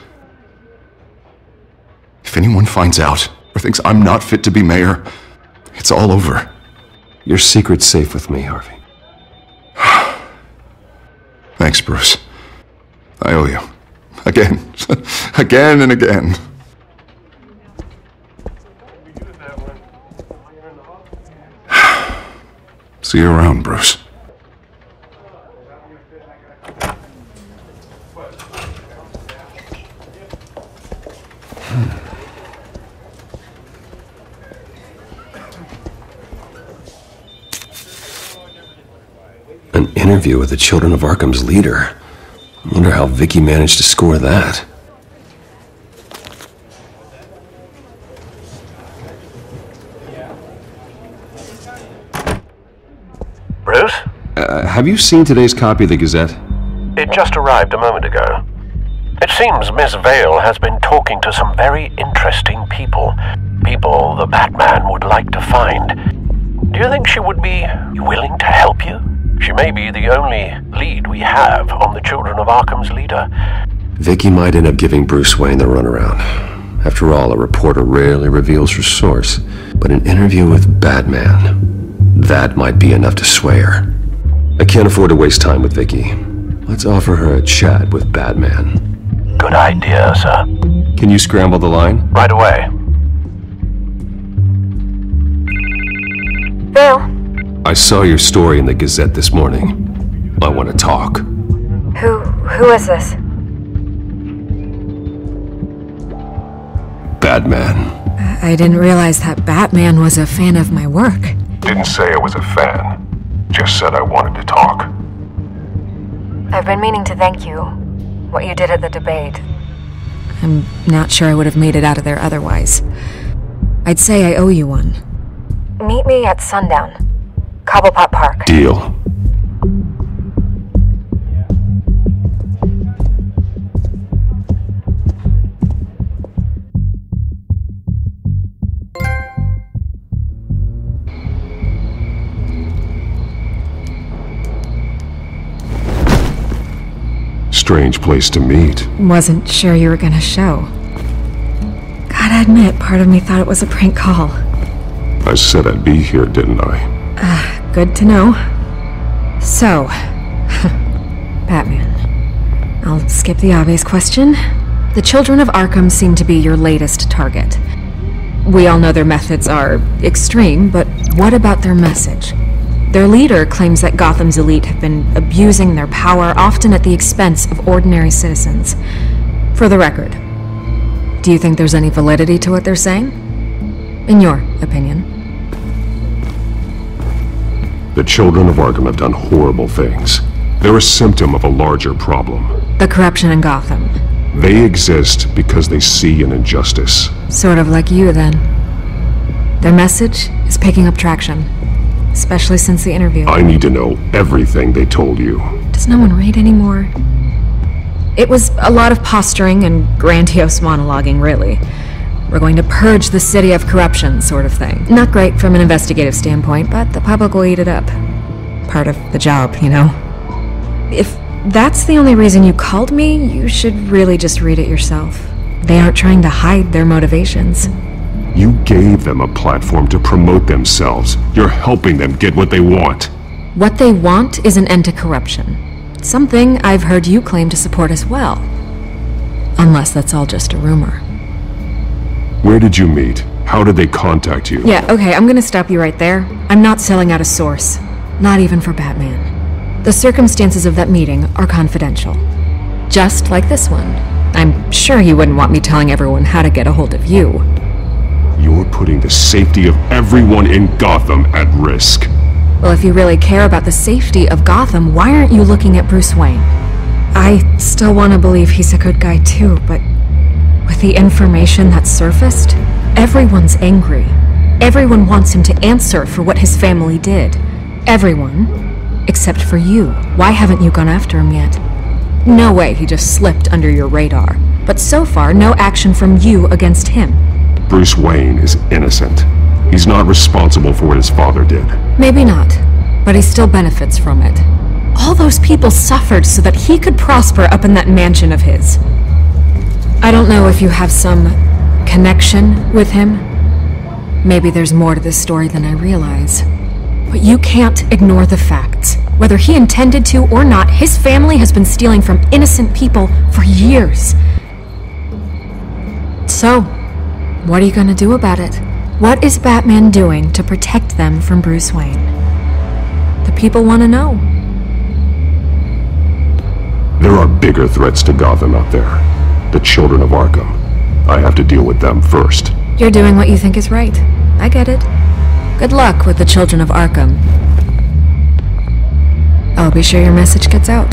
If anyone finds out or thinks I'm not fit to be mayor, it's all over. Your secret's safe with me, Harvey. Thanks, Bruce. I owe you. Again. Again and again. See you around, Bruce. An interview with the Children of Arkham's leader. I wonder how Vicky managed to score that. Bruce? Have you seen today's copy of the Gazette? It just arrived a moment ago. It seems Miss Vale has been talking to some very interesting people. People the Batman would like to find. Do you think she would be willing to help you? She may be the only lead we have on the Children of Arkham's leader. Vicky might end up giving Bruce Wayne the runaround. After all, a reporter rarely reveals her source. But an interview with Batman, that might be enough to sway her. I can't afford to waste time with Vicky. Let's offer her a chat with Batman. Good idea, sir. Can you scramble the line? Right away. Bill. I saw your story in the Gazette this morning. I want to talk. Who is this? Batman. I didn't realize that Batman was a fan of my work. Didn't say I was a fan. Just said I wanted to talk. I've been meaning to thank you. What you did at the debate. I'm not sure I would have made it out of there otherwise. I'd say I owe you one. Meet me at sundown. Cobblepot Park. Deal. Strange place to meet. Wasn't sure you were gonna show. Gotta admit, part of me thought it was a prank call. I said I'd be here, didn't I? Good to know. So, Batman. I'll skip the obvious question. The Children of Arkham seem to be your latest target. We all know their methods are extreme, but what about their message? Their leader claims that Gotham's elite have been abusing their power, often at the expense of ordinary citizens. For the record, do you think there's any validity to what they're saying? In your opinion? The Children of Arkham have done horrible things. They're a symptom of a larger problem. The corruption in Gotham. They exist because they see an injustice. Sort of like you, then. Their message is picking up traction. Especially since the interview. I need to know everything they told you. Does no one read anymore? It was a lot of posturing and grandiose monologuing, really. We're going to purge the city of corruption, sort of thing. Not great from an investigative standpoint, but the public will eat it up. Part of the job, you know? If that's the only reason you called me, you should really just read it yourself. They aren't trying to hide their motivations. You gave them a platform to promote themselves. You're helping them get what they want. What they want is an end to corruption. Something I've heard you claim to support as well. Unless that's all just a rumor. Where did you meet? How did they contact you? Yeah, okay, I'm gonna stop you right there. I'm not selling out a source. Not even for Batman. The circumstances of that meeting are confidential. Just like this one. I'm sure you wouldn't want me telling everyone how to get a hold of you. You're putting the safety of everyone in Gotham at risk. Well, if you really care about the safety of Gotham, why aren't you looking at Bruce Wayne? I still want to believe he's a good guy too, but with the information that's surfaced, everyone's angry. Everyone wants him to answer for what his family did. Everyone, except for you. Why haven't you gone after him yet? No way he just slipped under your radar. But so far, no action from you against him. Bruce Wayne is innocent. He's not responsible for what his father did. Maybe not, but he still benefits from it. All those people suffered so that he could prosper up in that mansion of his. I don't know if you have some connection with him. Maybe there's more to this story than I realize. But you can't ignore the facts. Whether he intended to or not, his family has been stealing from innocent people for years. So, what are you gonna do about it? What is Batman doing to protect them from Bruce Wayne? The people want to know. There are bigger threats to Gotham out there. The children of Arkham. I have to deal with them first. You're doing what you think is right. I get it. Good luck with the children of Arkham. I'll be sure your message gets out.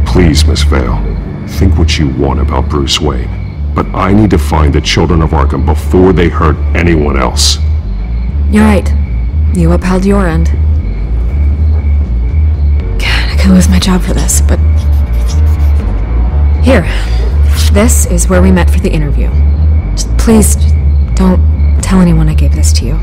Please, Miss Vale. Think what you want about Bruce Wayne. But I need to find the children of Arkham before they hurt anyone else. You're right. You upheld your end. God, I could lose my job for this, but... Here. This is where we met for the interview. Just please, don't tell anyone I gave this to you.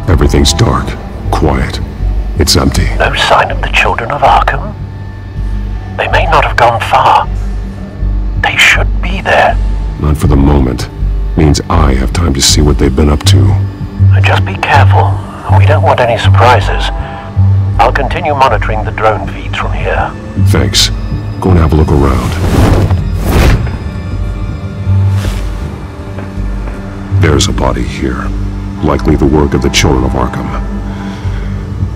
Everything's dark, quiet. It's empty. No sign of the children of Arkham? They may not have gone far. They should be there. Not for the moment. Means I have time to see what they've been up to. Just be careful. We don't want any surprises. I'll continue monitoring the drone feeds from here. Thanks. Go and have a look around. There's a body here. Likely the work of the children of Arkham.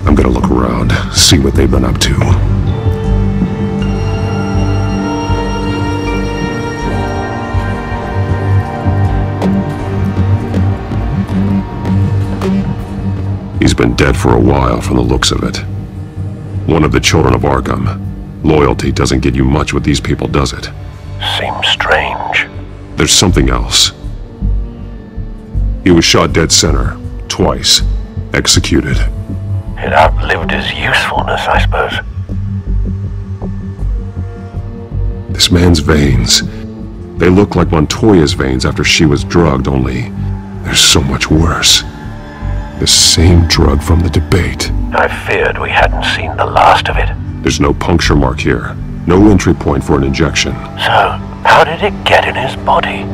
I'm gonna look around, see what they've been up to. He's been dead for a while from the looks of it. One of the children of Arkham. Loyalty doesn't get you much with these people, does it? Seems strange. There's something else. He was shot dead center, twice, executed. It outlived his usefulness, I suppose. This man's veins. They look like Montoya's veins after she was drugged, only they're so much worse. The same drug from the debate. I feared we hadn't seen the last of it. There's no puncture mark here. No entry point for an injection. So, how did it get in his body?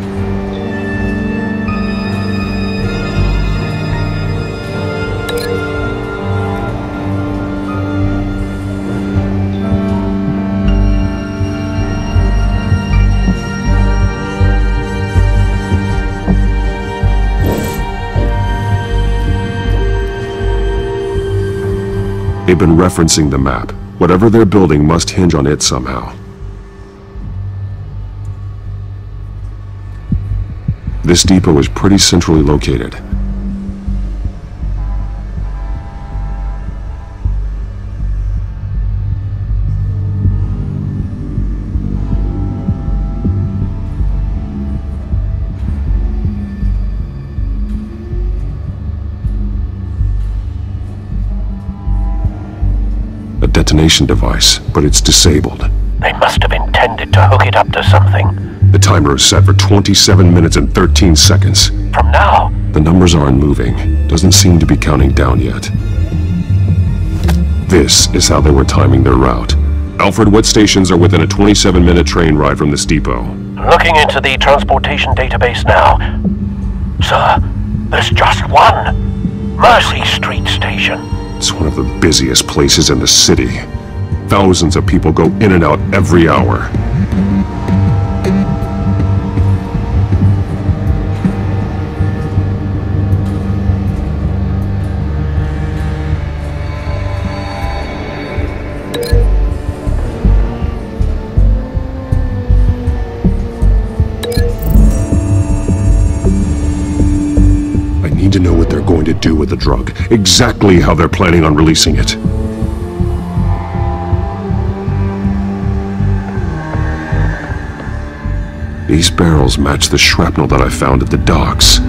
They've been referencing the map. Whatever they're building must hinge on it somehow. This depot is pretty centrally located. Detonation device, but it's disabled. They must have intended to hook it up to something. The timer is set for 27 minutes and 13 seconds. From now? The numbers aren't moving. Doesn't seem to be counting down yet. This is how they were timing their route. Alfred, what stations are within a 27-minute train ride from this depot? Looking into the transportation database now. Sir, there's just one. Mercy Street Station. It's one of the busiest places in the city. Thousands of people go in and out every hour. I need to know what they're going to do with the drug. Exactly how they're planning on releasing it. These barrels match the shrapnel that I found at the docks.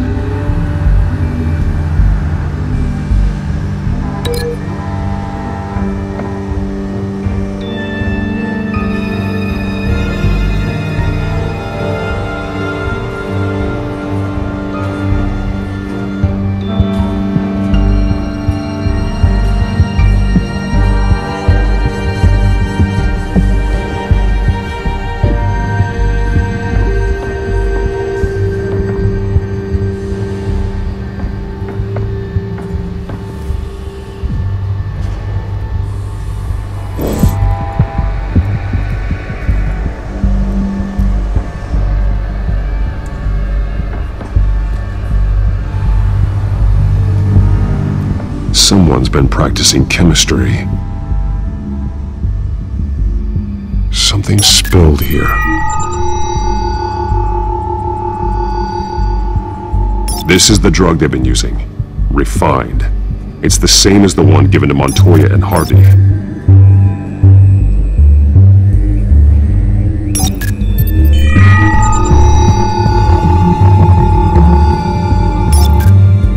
Someone's been practicing chemistry. Something spilled here. This is the drug they've been using. Refined. It's the same as the one given to Montoya and Harvey.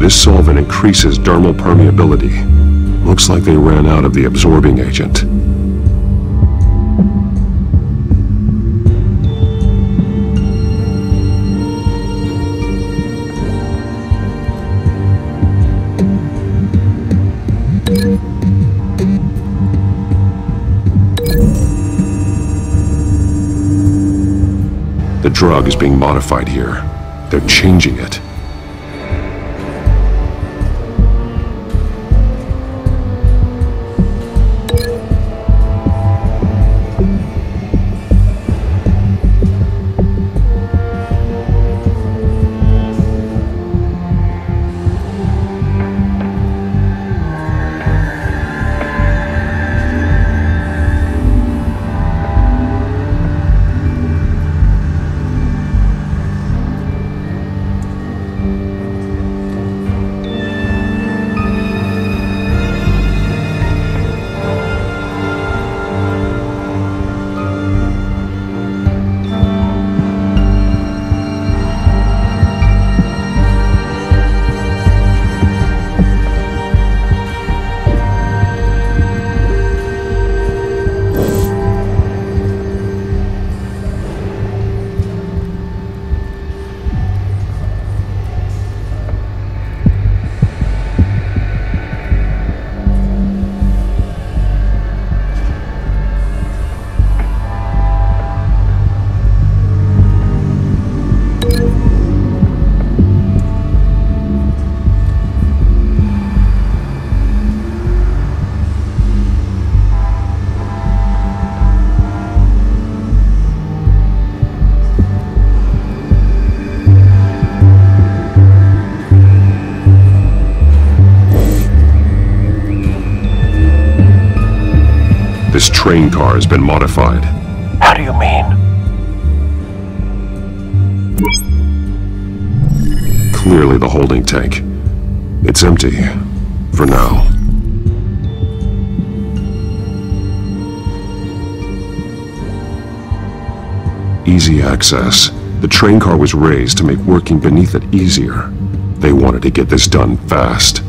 This solvent increases dermal permeability. Looks like they ran out of the absorbing agent. The drug is being modified here. They're changing it. This train car has been modified. How do you mean? Clearly the holding tank. It's empty. For now. Easy access. The train car was raised to make working beneath it easier. They wanted to get this done fast.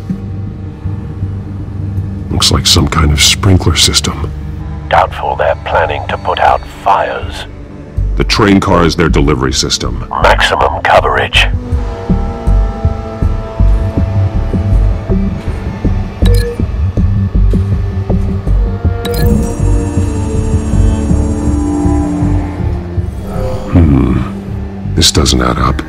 Looks like some kind of sprinkler system. Doubtful they're planning to put out fires. The train car is their delivery system. Maximum coverage. This doesn't add up.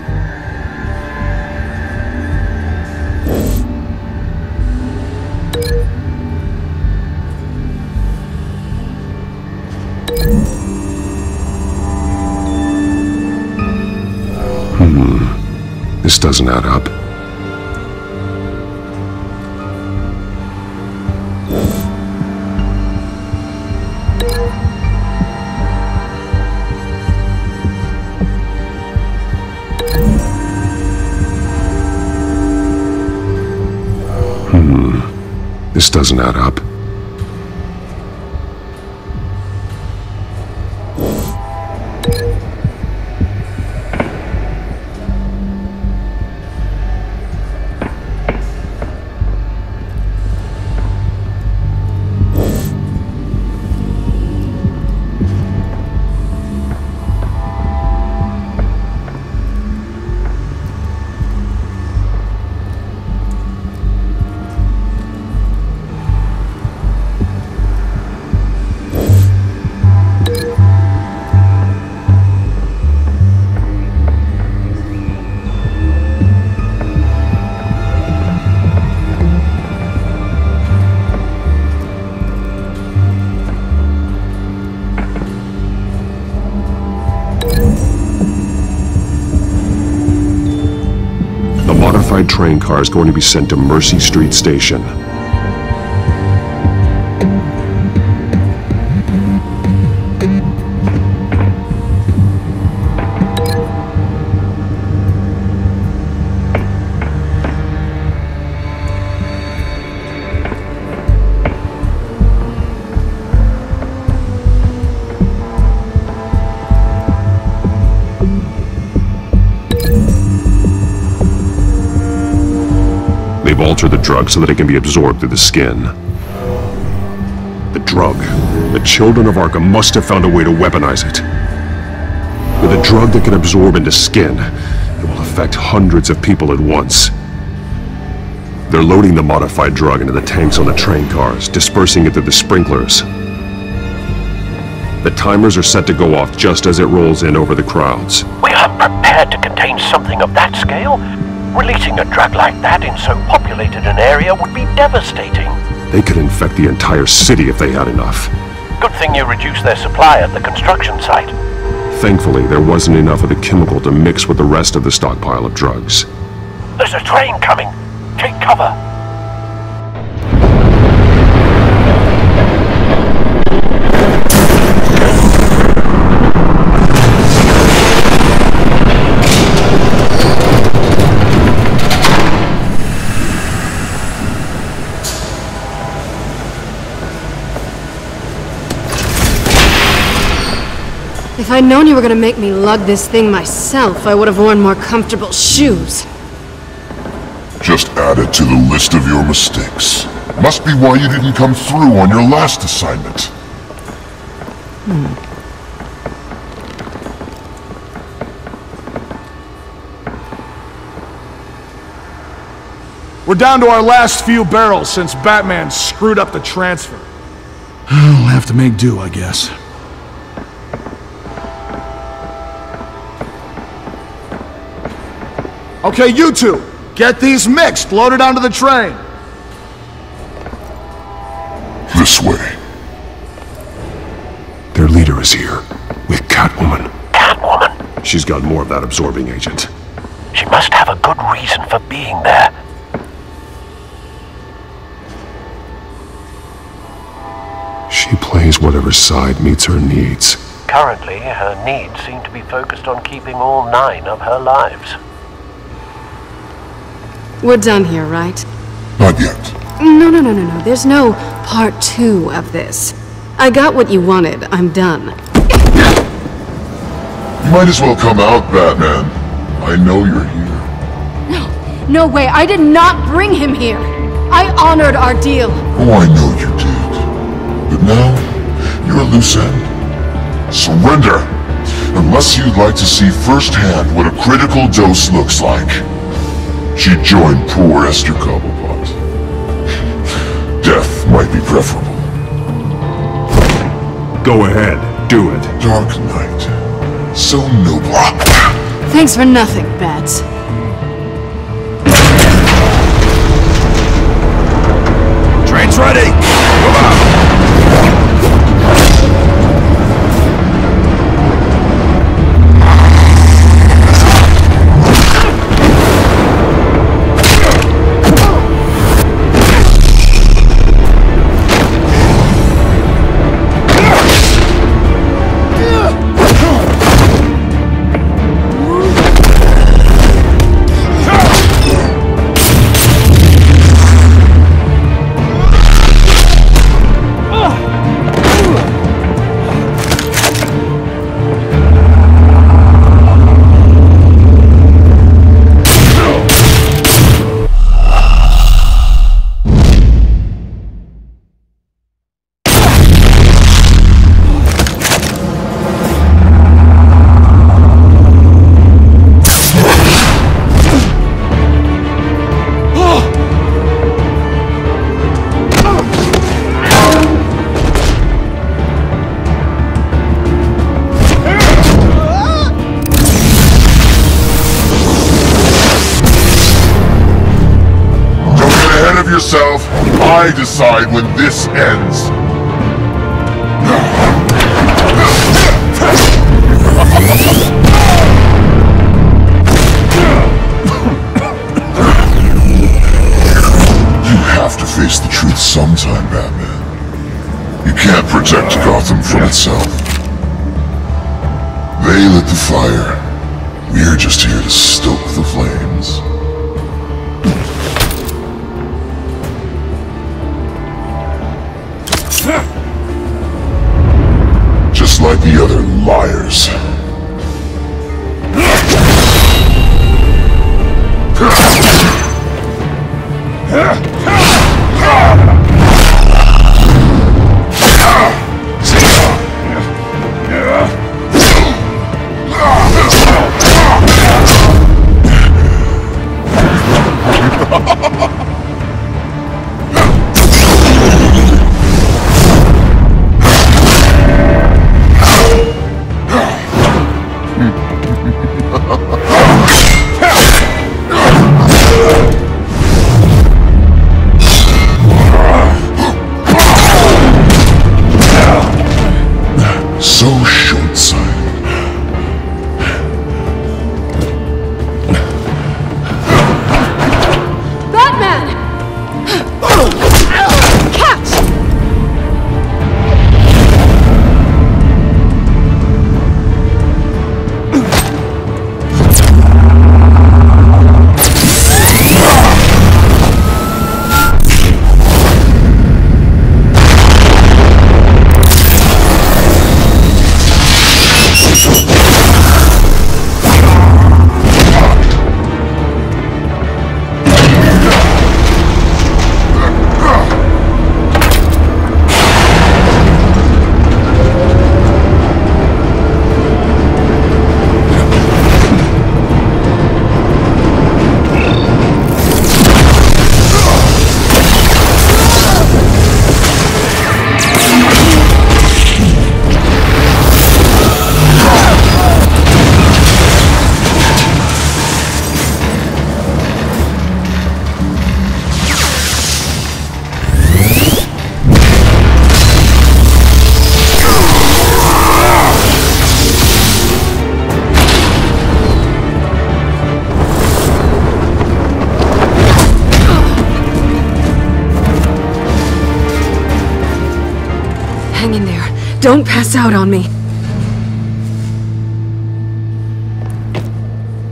This doesn't add up. This doesn't add up. modified train car is going to be sent to Mercy Street Station. They've altered the drug so that it can be absorbed through the skin. The drug. The children of Arkham must have found a way to weaponize it. With a drug that can absorb into skin, it will affect hundreds of people at once. They're loading the modified drug into the tanks on the train cars, dispersing it through the sprinklers. The timers are set to go off just as it rolls in over the crowds. We aren't prepared to contain something of that scale. Releasing a drug like that in so populated an area would be devastating. They could infect the entire city if they had enough. Good thing you reduced their supply at the construction site. Thankfully, there wasn't enough of the chemical to mix with the rest of the stockpile of drugs. There's a train coming. Take cover. If I'd known you were gonna make me lug this thing myself, I would have worn more comfortable shoes. Just add it to the list of your mistakes. Must be why you didn't come through on your last assignment. We're down to our last few barrels since Batman screwed up the transfer. We'll have to make do, I guess. Okay, you two, get these mixed, loaded onto the train. This way. Their leader is here, with Catwoman. Catwoman? She's got more of that absorbing agent. She must have a good reason for being there. She plays whatever side meets her needs. Currently, her needs seem to be focused on keeping all 9 of her lives. We're done here, right? Not yet. No. There's no part 2 of this. I got what you wanted. I'm done. You might as well come out, Batman. I know you're here. No way. I did not bring him here. I honored our deal. Oh, I know you did. But now, you're a loose end. Surrender! Unless you'd like to see firsthand what a critical dose looks like. She joined poor Esther Cobblepot. Death might be preferable. Go ahead, do it. Dark Knight. So noble. Thanks for nothing, Bats. Train's ready! Move out! Yourself, I decide when this ends. You have to face the truth sometime, Batman. You can't protect Gotham from itself. They lit the fire. We're just here to stoke the flames. Just like the other liars. So short-sighted. Batman! Catch! Hang in there. Don't pass out on me.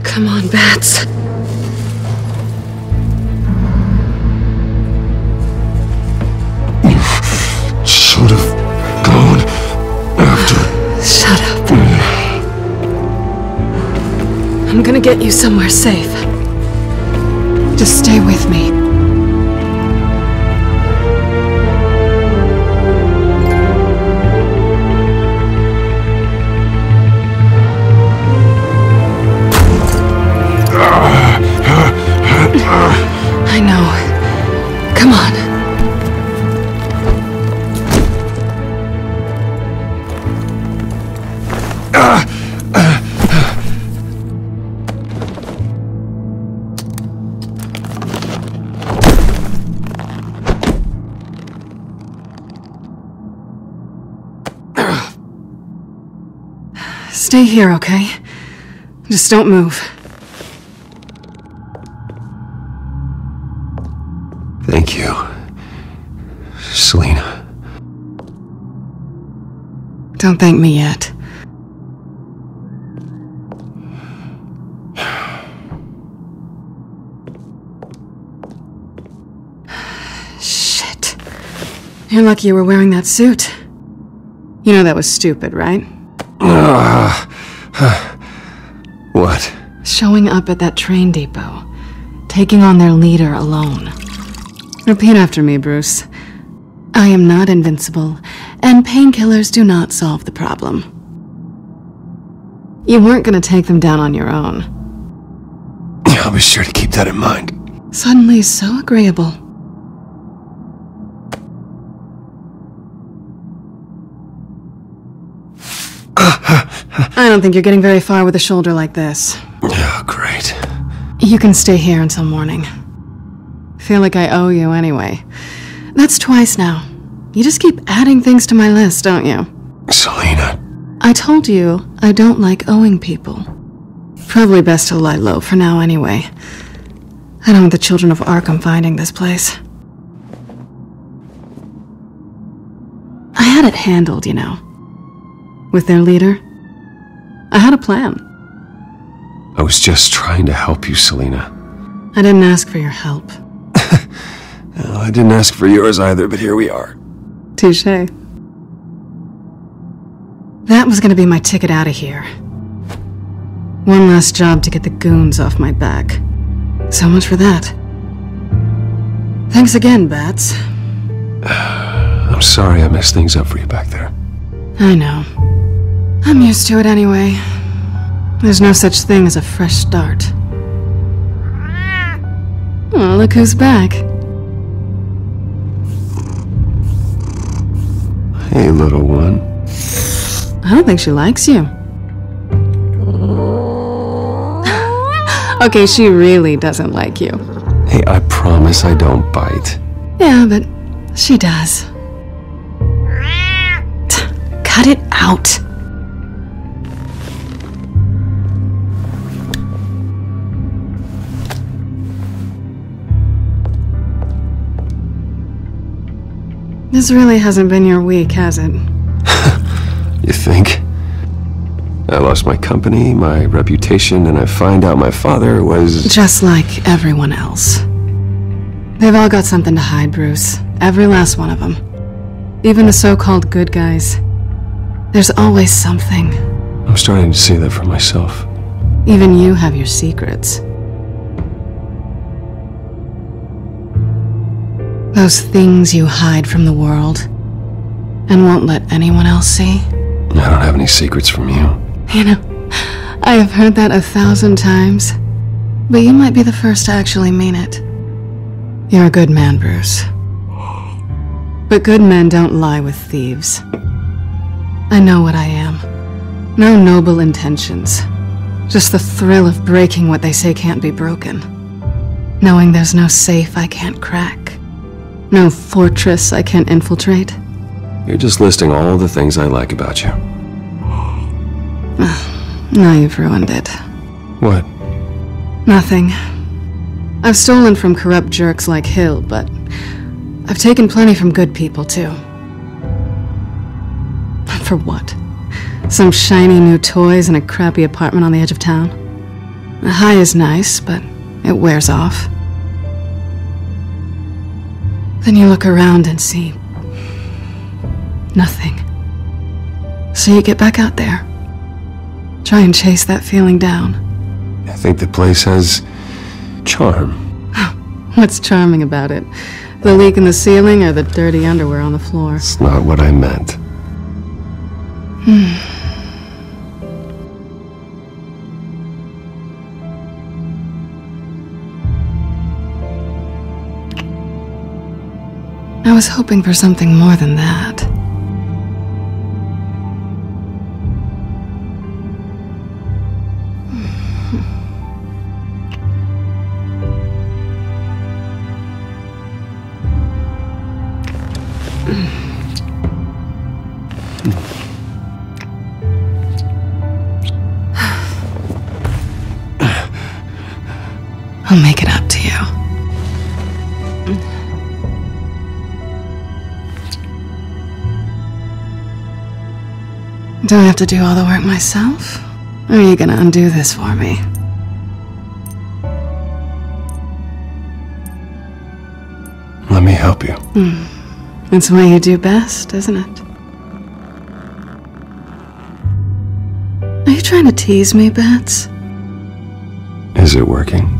Come on, Bats. Should have gone after. Shut up. I'm gonna get you somewhere safe. Just stay with me. Come on. Stay here, okay? Just don't move. Thank you, Selina. Don't thank me yet. Shit. You're lucky you were wearing that suit. You know that was stupid, right? What? Showing up at that train depot. Taking on their leader alone. Repeat after me, Bruce. I am not invincible, and painkillers do not solve the problem. You weren't gonna take them down on your own. I'll be sure to keep that in mind. Suddenly so agreeable. I don't think you're getting very far with a shoulder like this. Oh, great. You can stay here until morning. Feel like I owe you anyway. That's twice now. You just keep adding things to my list, don't you? Selina. I told you I don't like owing people. Probably best to lie low for now anyway. I don't want the children of Arkham finding this place. I had it handled, you know. With their leader. I had a plan. I was just trying to help you, Selina. I didn't ask for your help. Well, I didn't ask for yours either, but here we are. Touché. That was gonna be my ticket out of here. One last job to get the goons off my back. So much for that. Thanks again, Bats. I'm sorry I messed things up for you back there. I know. I'm used to it anyway. There's no such thing as a fresh start. Oh, look who's back. Hey, little one. I don't think she likes you. Okay, she really doesn't like you. Hey, I promise I don't bite. Yeah, but she does. Cut it out. This really hasn't been your week, has it? You think? I lost my company, my reputation, and I find out my father was... Just like everyone else. They've all got something to hide, Bruce. Every last one of them. Even the so-called good guys. There's always something. I'm starting to see that for myself. Even you have your secrets. Those things you hide from the world and won't let anyone else see. I don't have any secrets from you. You know, I have heard that 1,000 times, but you might be the first to actually mean it. You're a good man, Bruce. But good men don't lie with thieves. I know what I am. No noble intentions. Just the thrill of breaking what they say can't be broken. Knowing there's no safe I can't crack. No fortress I can't infiltrate. You're just listing all the things I like about you. Now you've ruined it. What? Nothing. I've stolen from corrupt jerks like Hill, but I've taken plenty from good people, too. For what? Some shiny new toys and a crappy apartment on the edge of town? The high is nice, but it wears off. Then you look around and see nothing. So you get back out there. Try and chase that feeling down. I think the place has charm. What's charming about it? The leak in the ceiling or the dirty underwear on the floor? It's not what I meant. I was hoping for something more than that. I'll make it up to you. Do I have to do all the work myself? Or are you gonna undo this for me? Let me help you. It's what you do best, isn't it? Are you trying to tease me, Bats? Is it working?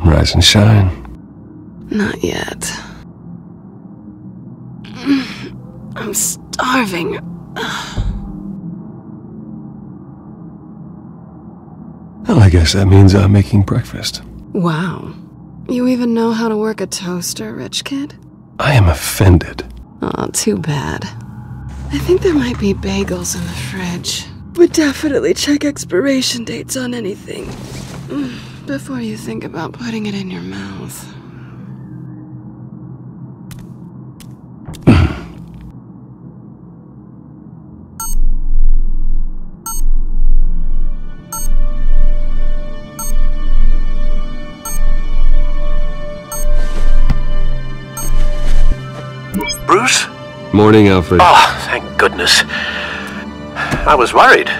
Rise and shine. Not yet. I'm starving. Well, I guess that means I'm making breakfast. Wow. You even know how to work a toaster, rich kid? I am offended. Aw, too bad. I think there might be bagels in the fridge. But definitely check expiration dates on anything before you think about putting it in your mouth. Bruce? Morning, Alfred. Oh, thank goodness. I was worried.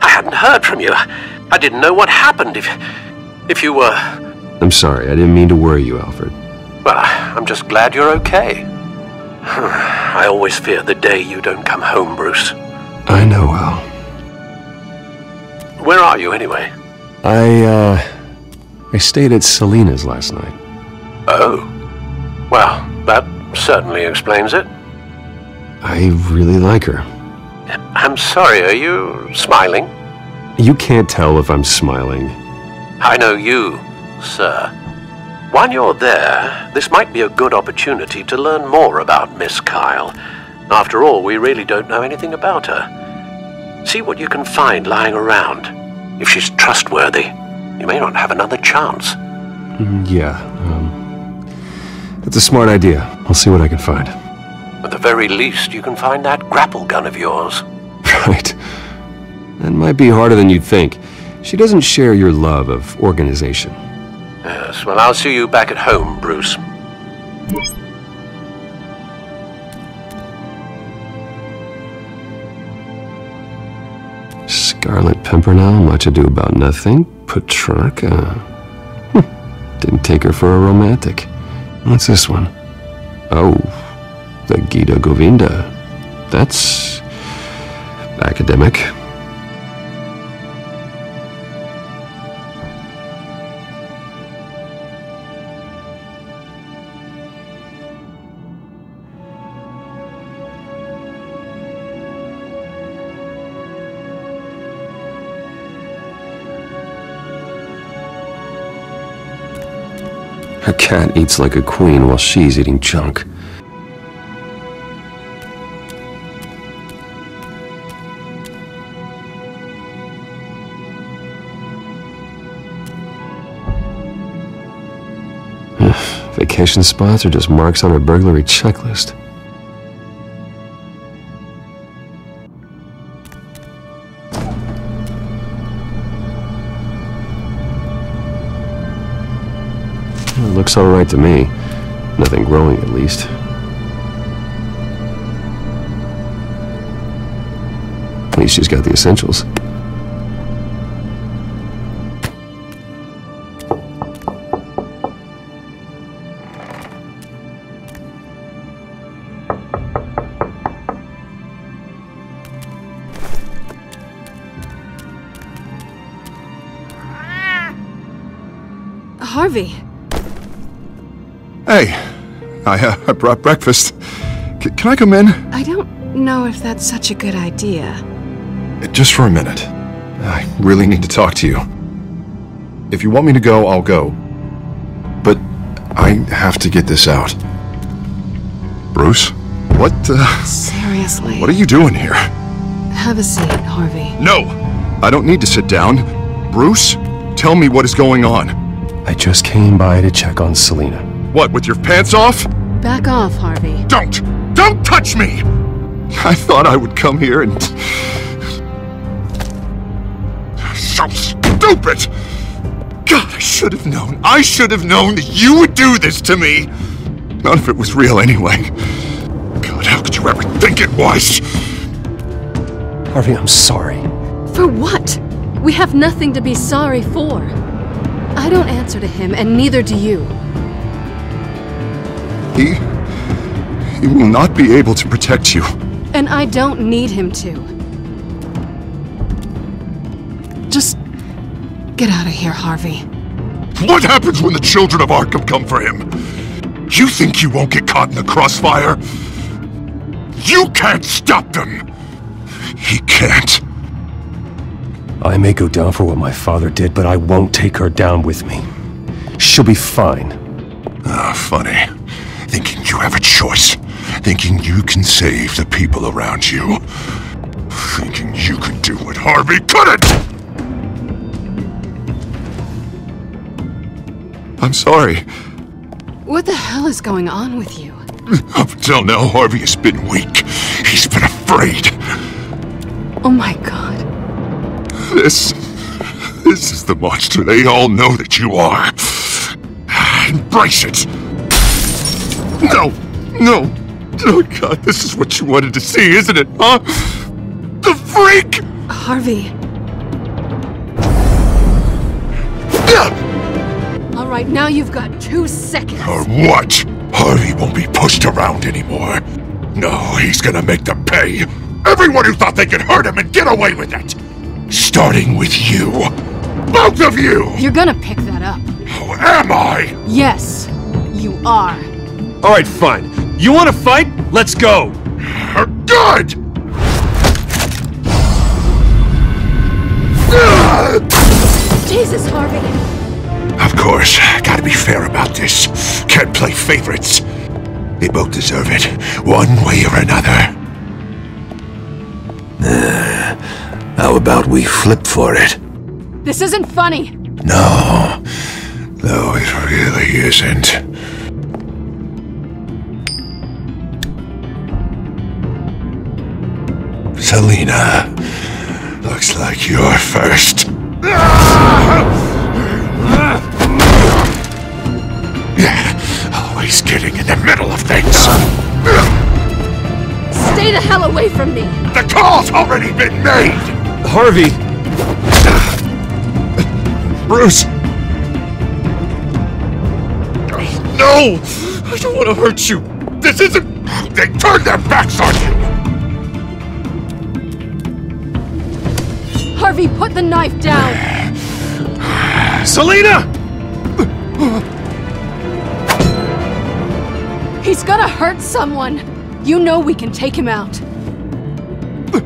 I hadn't heard from you. I didn't know what happened if you were... I'm sorry, I didn't mean to worry you, Alfred. Well, I'm just glad you're okay. I always fear the day you don't come home, Bruce. I know well. Where are you, anyway? I stayed at Selena's last night. Oh. Well, that certainly explains it. I really like her. I'm sorry, are you smiling? You can't tell if I'm smiling. I know you, sir. While you're there, this might be a good opportunity to learn more about Miss Kyle. After all, we really don't know anything about her. See what you can find lying around. If she's trustworthy, you may not have another chance. Yeah, that's a smart idea. I'll see what I can find. At the very least, you can find that grapple gun of yours. Right. That might be harder than you'd think. She doesn't share your love of organization. Yes, well, I'll see you back at home, Bruce. Scarlet Pimpernel, much ado about nothing. Petrarca. Didn't take her for a romantic. What's this one? Oh, the Gita Govinda. That's... academic. Her cat eats like a queen while she's eating junk. Vacation spots are just marks on her burglary checklist. Looks alright to me. Nothing growing, at least. At least she's got the essentials. Harvey. Hey, I brought breakfast. Can I come in? I don't know if that's such a good idea. Just for a minute. I really need to talk to you. If you want me to go, I'll go. But I have to get this out. Bruce? What, Seriously. What are you doing here? Have a seat, Harvey. No! I don't need to sit down. Bruce, tell me what is going on. I just came by to check on Selina. What, with your pants off? Back off, Harvey. Don't! Don't touch me! I thought I would come here and... So stupid! God, I should have known. I should have known that you would do this to me! None of it was real anyway. God, how could you ever think it was? Harvey, I'm sorry. For what? We have nothing to be sorry for. I don't answer to him, and neither do you. He will not be able to protect you. And I don't need him to. Just get out of here, Harvey. What happens when the children of Arkham come for him? You think you won't get caught in the crossfire? You can't stop them! He can't. I may go down for what my father did, but I won't take her down with me. She'll be fine. Ah, funny. Thinking you have a choice. Thinking you can save the people around you. Thinking you can do what Harvey couldn't! I'm sorry. What the hell is going on with you? Up until now, Harvey has been weak. He's been afraid. Oh my God. This is the monster they all know that you are. Embrace it. No. Oh God, this is what you wanted to see, isn't it, huh? The freak! Harvey. All right, now you've got 2 seconds. Or what? Harvey won't be pushed around anymore. No, he's gonna make them pay. Everyone who thought they could hurt him and get away with it. Starting with you. Both of you! You're gonna pick that up. Oh, am I? Yes, you are. All right, fine. You want to fight? Let's go. Good! Jesus, Harvey. Of course, gotta be fair about this. Can't play favorites. They both deserve it, one way or another. How about we flip for it? This isn't funny. No, it really isn't. Selina, looks like you're first. Always getting in the middle of things. Stay the hell away from me. The call's already been made. Harvey. Bruce. No, I don't want to hurt you. This isn't. They turned their backs on you. Harvey, put the knife down! Selina! He's gonna hurt someone! You know we can take him out.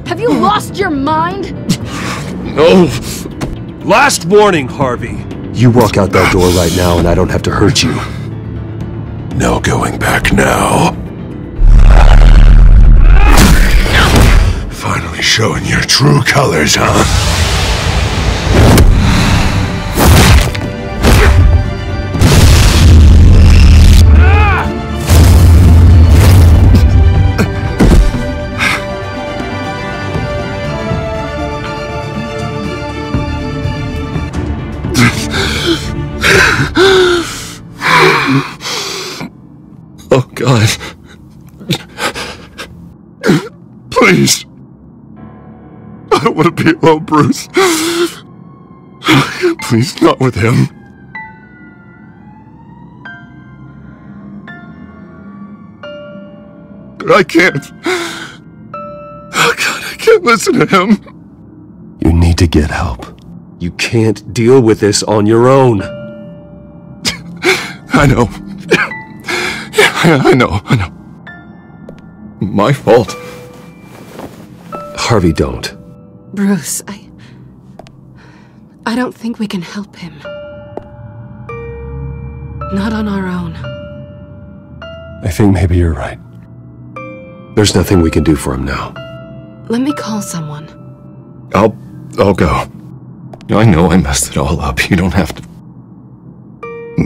Have you lost your mind? No. Last warning, Harvey. You walk out that door right now and I don't have to hurt you. No going back now. Finally showing your true colors, huh? God. Please. I don't want to be alone, Bruce. Please, not with him. But I can't. Oh, God, I can't listen to him. You need to get help. You can't deal with this on your own. I know. Yeah, I know. My fault. Harvey, don't. Bruce, I don't think we can help him. Not on our own. I think maybe you're right. There's nothing we can do for him now. Let me call someone. I'll go. I know I messed it all up. You don't have to...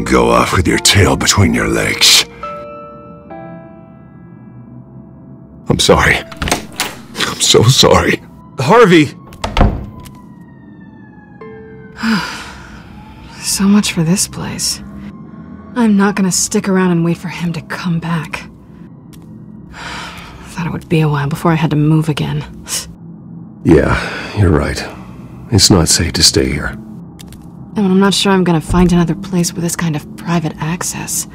Go off with your tail between your legs. I'm sorry. I'm so sorry. Harvey! So much for this place. I'm not gonna stick around and wait for him to come back. Thought it would be a while before I had to move again. Yeah, you're right. It's not safe to stay here. And I'm not sure I'm gonna find another place with this kind of private access.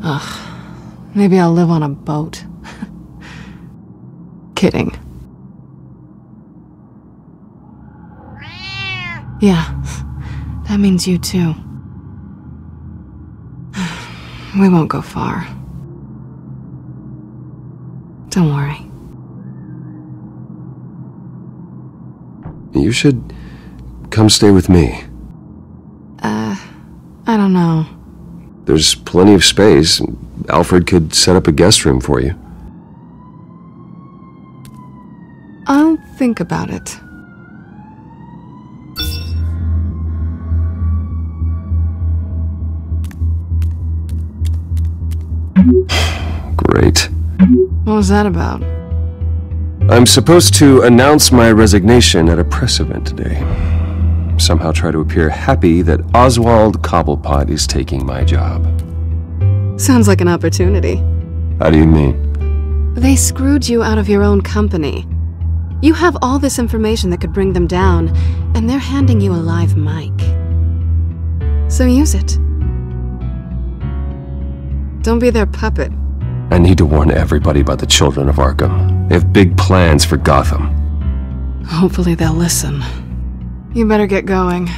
Ugh. Maybe I'll live on a boat. Kidding. Yeah, that means you too. We won't go far. Don't worry. You should come stay with me. I don't know. There's plenty of space. Alfred could set up a guest room for you. I'll think about it. Great. What was that about? I'm supposed to announce my resignation at a press event today. Somehow try to appear happy that Oswald Cobblepot is taking my job. Sounds like an opportunity. How do you mean? They screwed you out of your own company. You have all this information that could bring them down, and they're handing you a live mic. So use it. Don't be their puppet. I need to warn everybody about the children of Arkham. They have big plans for Gotham. Hopefully they'll listen. You better get going.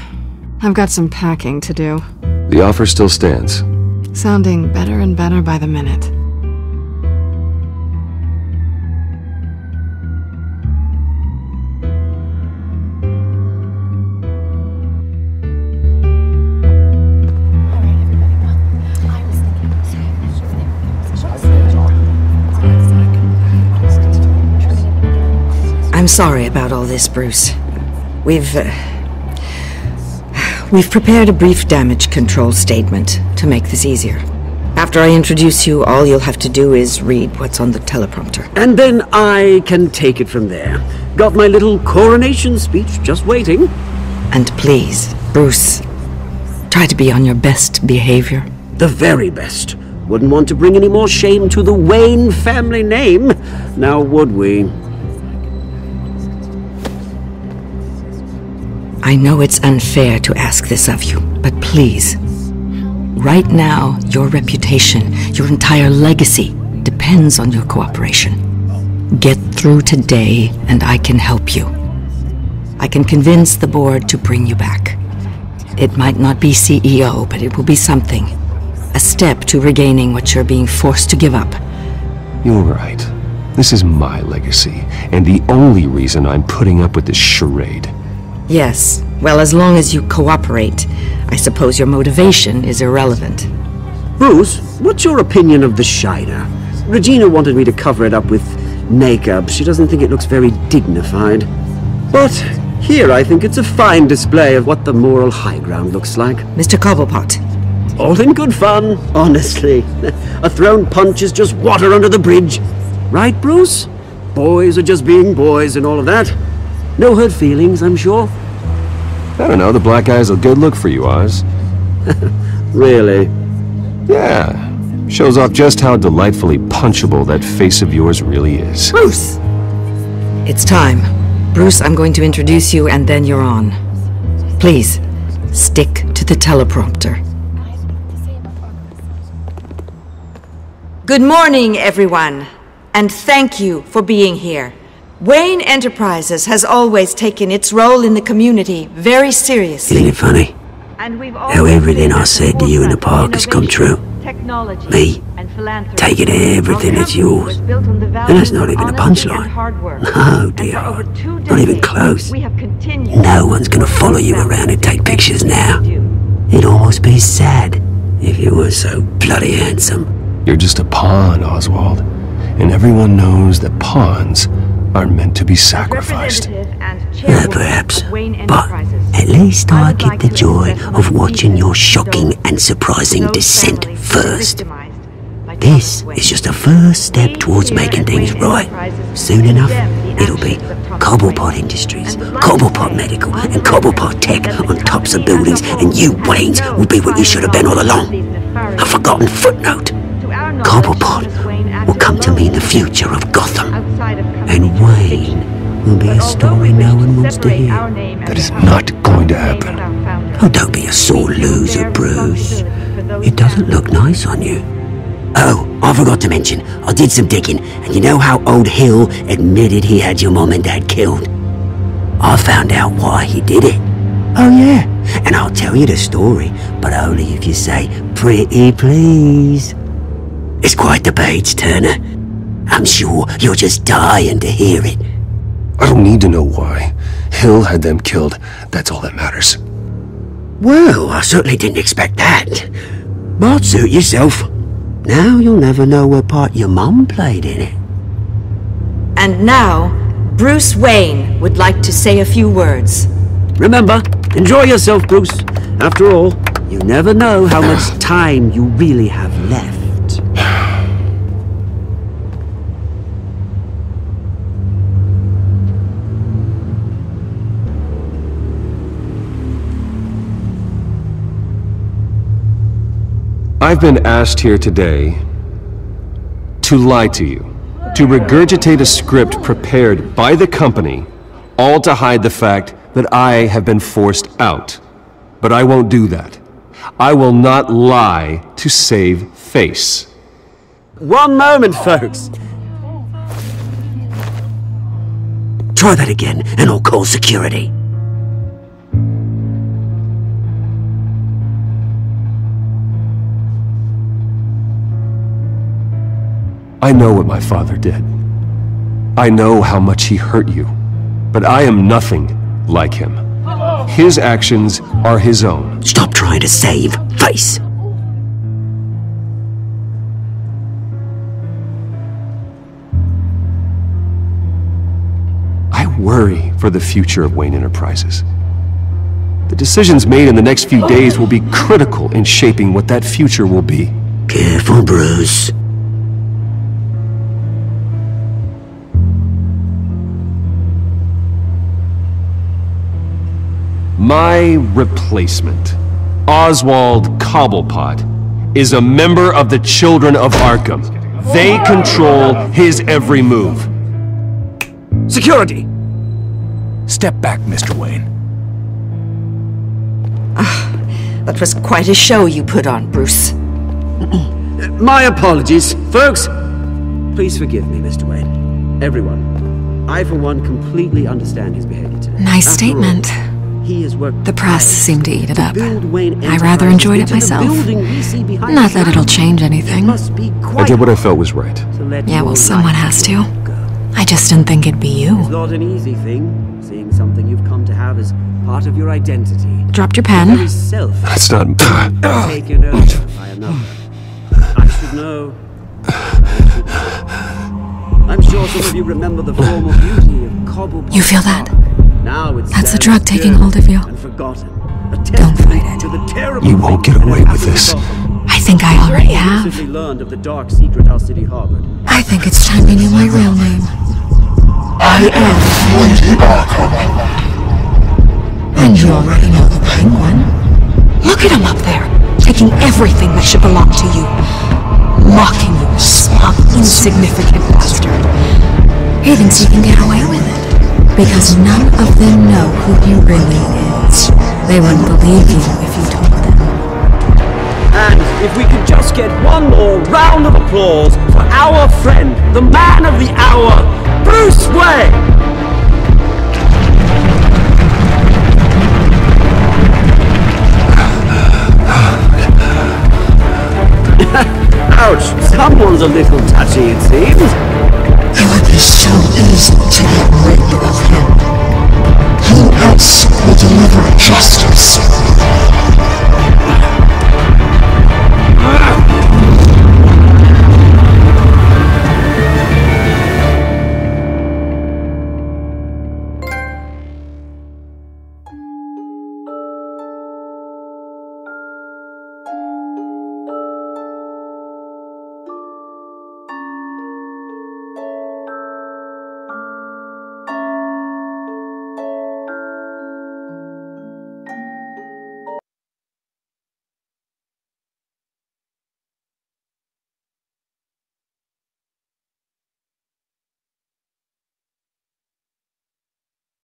I've got some packing to do. The offer still stands. Sounding better and better by the minute. I'm sorry about all this, Bruce. We've prepared a brief damage control statement to make this easier. After I introduce you, all you'll have to do is read what's on the teleprompter. And then I can take it from there. Got my little coronation speech just waiting. And please, Bruce, try to be on your best behavior. The very best. Wouldn't want to bring any more shame to the Wayne family name, now would we? I know it's unfair to ask this of you, but please, right now, your reputation, your entire legacy, depends on your cooperation. Get through today, and I can help you. I can convince the board to bring you back. It might not be CEO, but it will be something. A step to regaining what you're being forced to give up. You're right. This is my legacy, and the only reason I'm putting up with this charade. Yes, well, as long as you cooperate, I suppose your motivation is irrelevant. Bruce, what's your opinion of the Shiner? Regina wanted me to cover it up with makeup. She doesn't think it looks very dignified. But here I think it's a fine display of what the moral high ground looks like. Mr. Cobblepot. All in good fun, honestly. A thrown punch is just water under the bridge. Right, Bruce? Boys are just being boys and all of that. No hurt feelings, I'm sure. I don't know, the black eye's a good look for you, Oz. Really? Yeah. Shows off just how delightfully punchable that face of yours really is. Bruce! It's time. Bruce, I'm going to introduce you and then you're on. Please, stick to the teleprompter. Good morning, everyone, and thank you for being here. Wayne Enterprises has always taken its role in the community very seriously. Isn't it funny? How everything I said to you in the park has come true. Me, taking everything that's yours. And that's not even a punchline. No, dear heart. Not even close. No one's gonna follow you around and take pictures now. It'd almost be sad if you were so bloody handsome. You're just a pawn, Oswald. And everyone knows that pawns are meant to be sacrificed. Perhaps. But at least I get the joy of watching your shocking and surprising descent first. This is just a first step towards making things right. Soon enough, it'll be Cobblepot Industries, Cobblepot Medical, and Cobblepot Tech on tops of buildings, and you, Waynes, will be what you should have been all along. A forgotten footnote. Cobblepot will come to mean the future of Gotham, and Wayne will be a story no one wants to hear. That is not going to happen. Oh, don't be a sore loser, Bruce. It doesn't look nice on you. Oh, I forgot to mention, I did some digging, and you know how old Hill admitted he had your mom and dad killed? I found out why he did it. Oh yeah, and I'll tell you the story, but only if you say, pretty please. It's quite the page, Turner. I'm sure you're just dying to hear it. I don't need to know why. Hill had them killed. That's all that matters. Well, I certainly didn't expect that. But suit yourself. Now you'll never know what part your mum played in it. And now, Bruce Wayne would like to say a few words. Remember, enjoy yourself, Bruce. After all, you never know how much time you really have left. I've been asked here today to lie to you, to regurgitate a script prepared by the company, all to hide the fact that I have been forced out. But I won't do that. I will not lie to save face. One moment, folks. Try that again, and I'll call security. I know what my father did. I know how much he hurt you. But I am nothing like him. His actions are his own. Stop trying to save face. I worry for the future of Wayne Enterprises. The decisions made in the next few days will be critical in shaping what that future will be. Careful, Bruce. My replacement, Oswald Cobblepot, is a member of the Children of Arkham. They control his every move. Security! Step back, Mr. Wayne. That was quite a show you put on, Bruce. My apologies, folks. Please forgive me, Mr. Wayne. Everyone. I, for one, completely understand his behavior today. Nice statement. The press seemed to eat it up. I rather enjoyed it myself. Not that it'll change anything. I did what I felt was right. Yeah, well, someone has to. I just didn't think it'd be you. It's not an easy thing, seeing something you've come to have as part of your identity. Dropped your pen? That's not... taken over by another. I should know. I'm sure some of you remember the formal beauty of Cobblepot. You feel that? Now it's That's the drug taking hold of you. Don't fight it. You won't get away with this. I think I already have. Learned of the dark secret our city harbored. I think it's time you knew my real name. I am Lady Arkham. And you already know the Penguin. Look at him up there, taking everything that should belong to you. Mocking you, smug, insignificant bastard. He thinks he can get away with it. Because none of them know who he really is. They wouldn't believe you if you told them. And if we could just get one more round of applause for our friend, the man of the hour, Bruce Wayne! Ouch, someone's a little touchy, it seems. It would be so easy to get rid of him.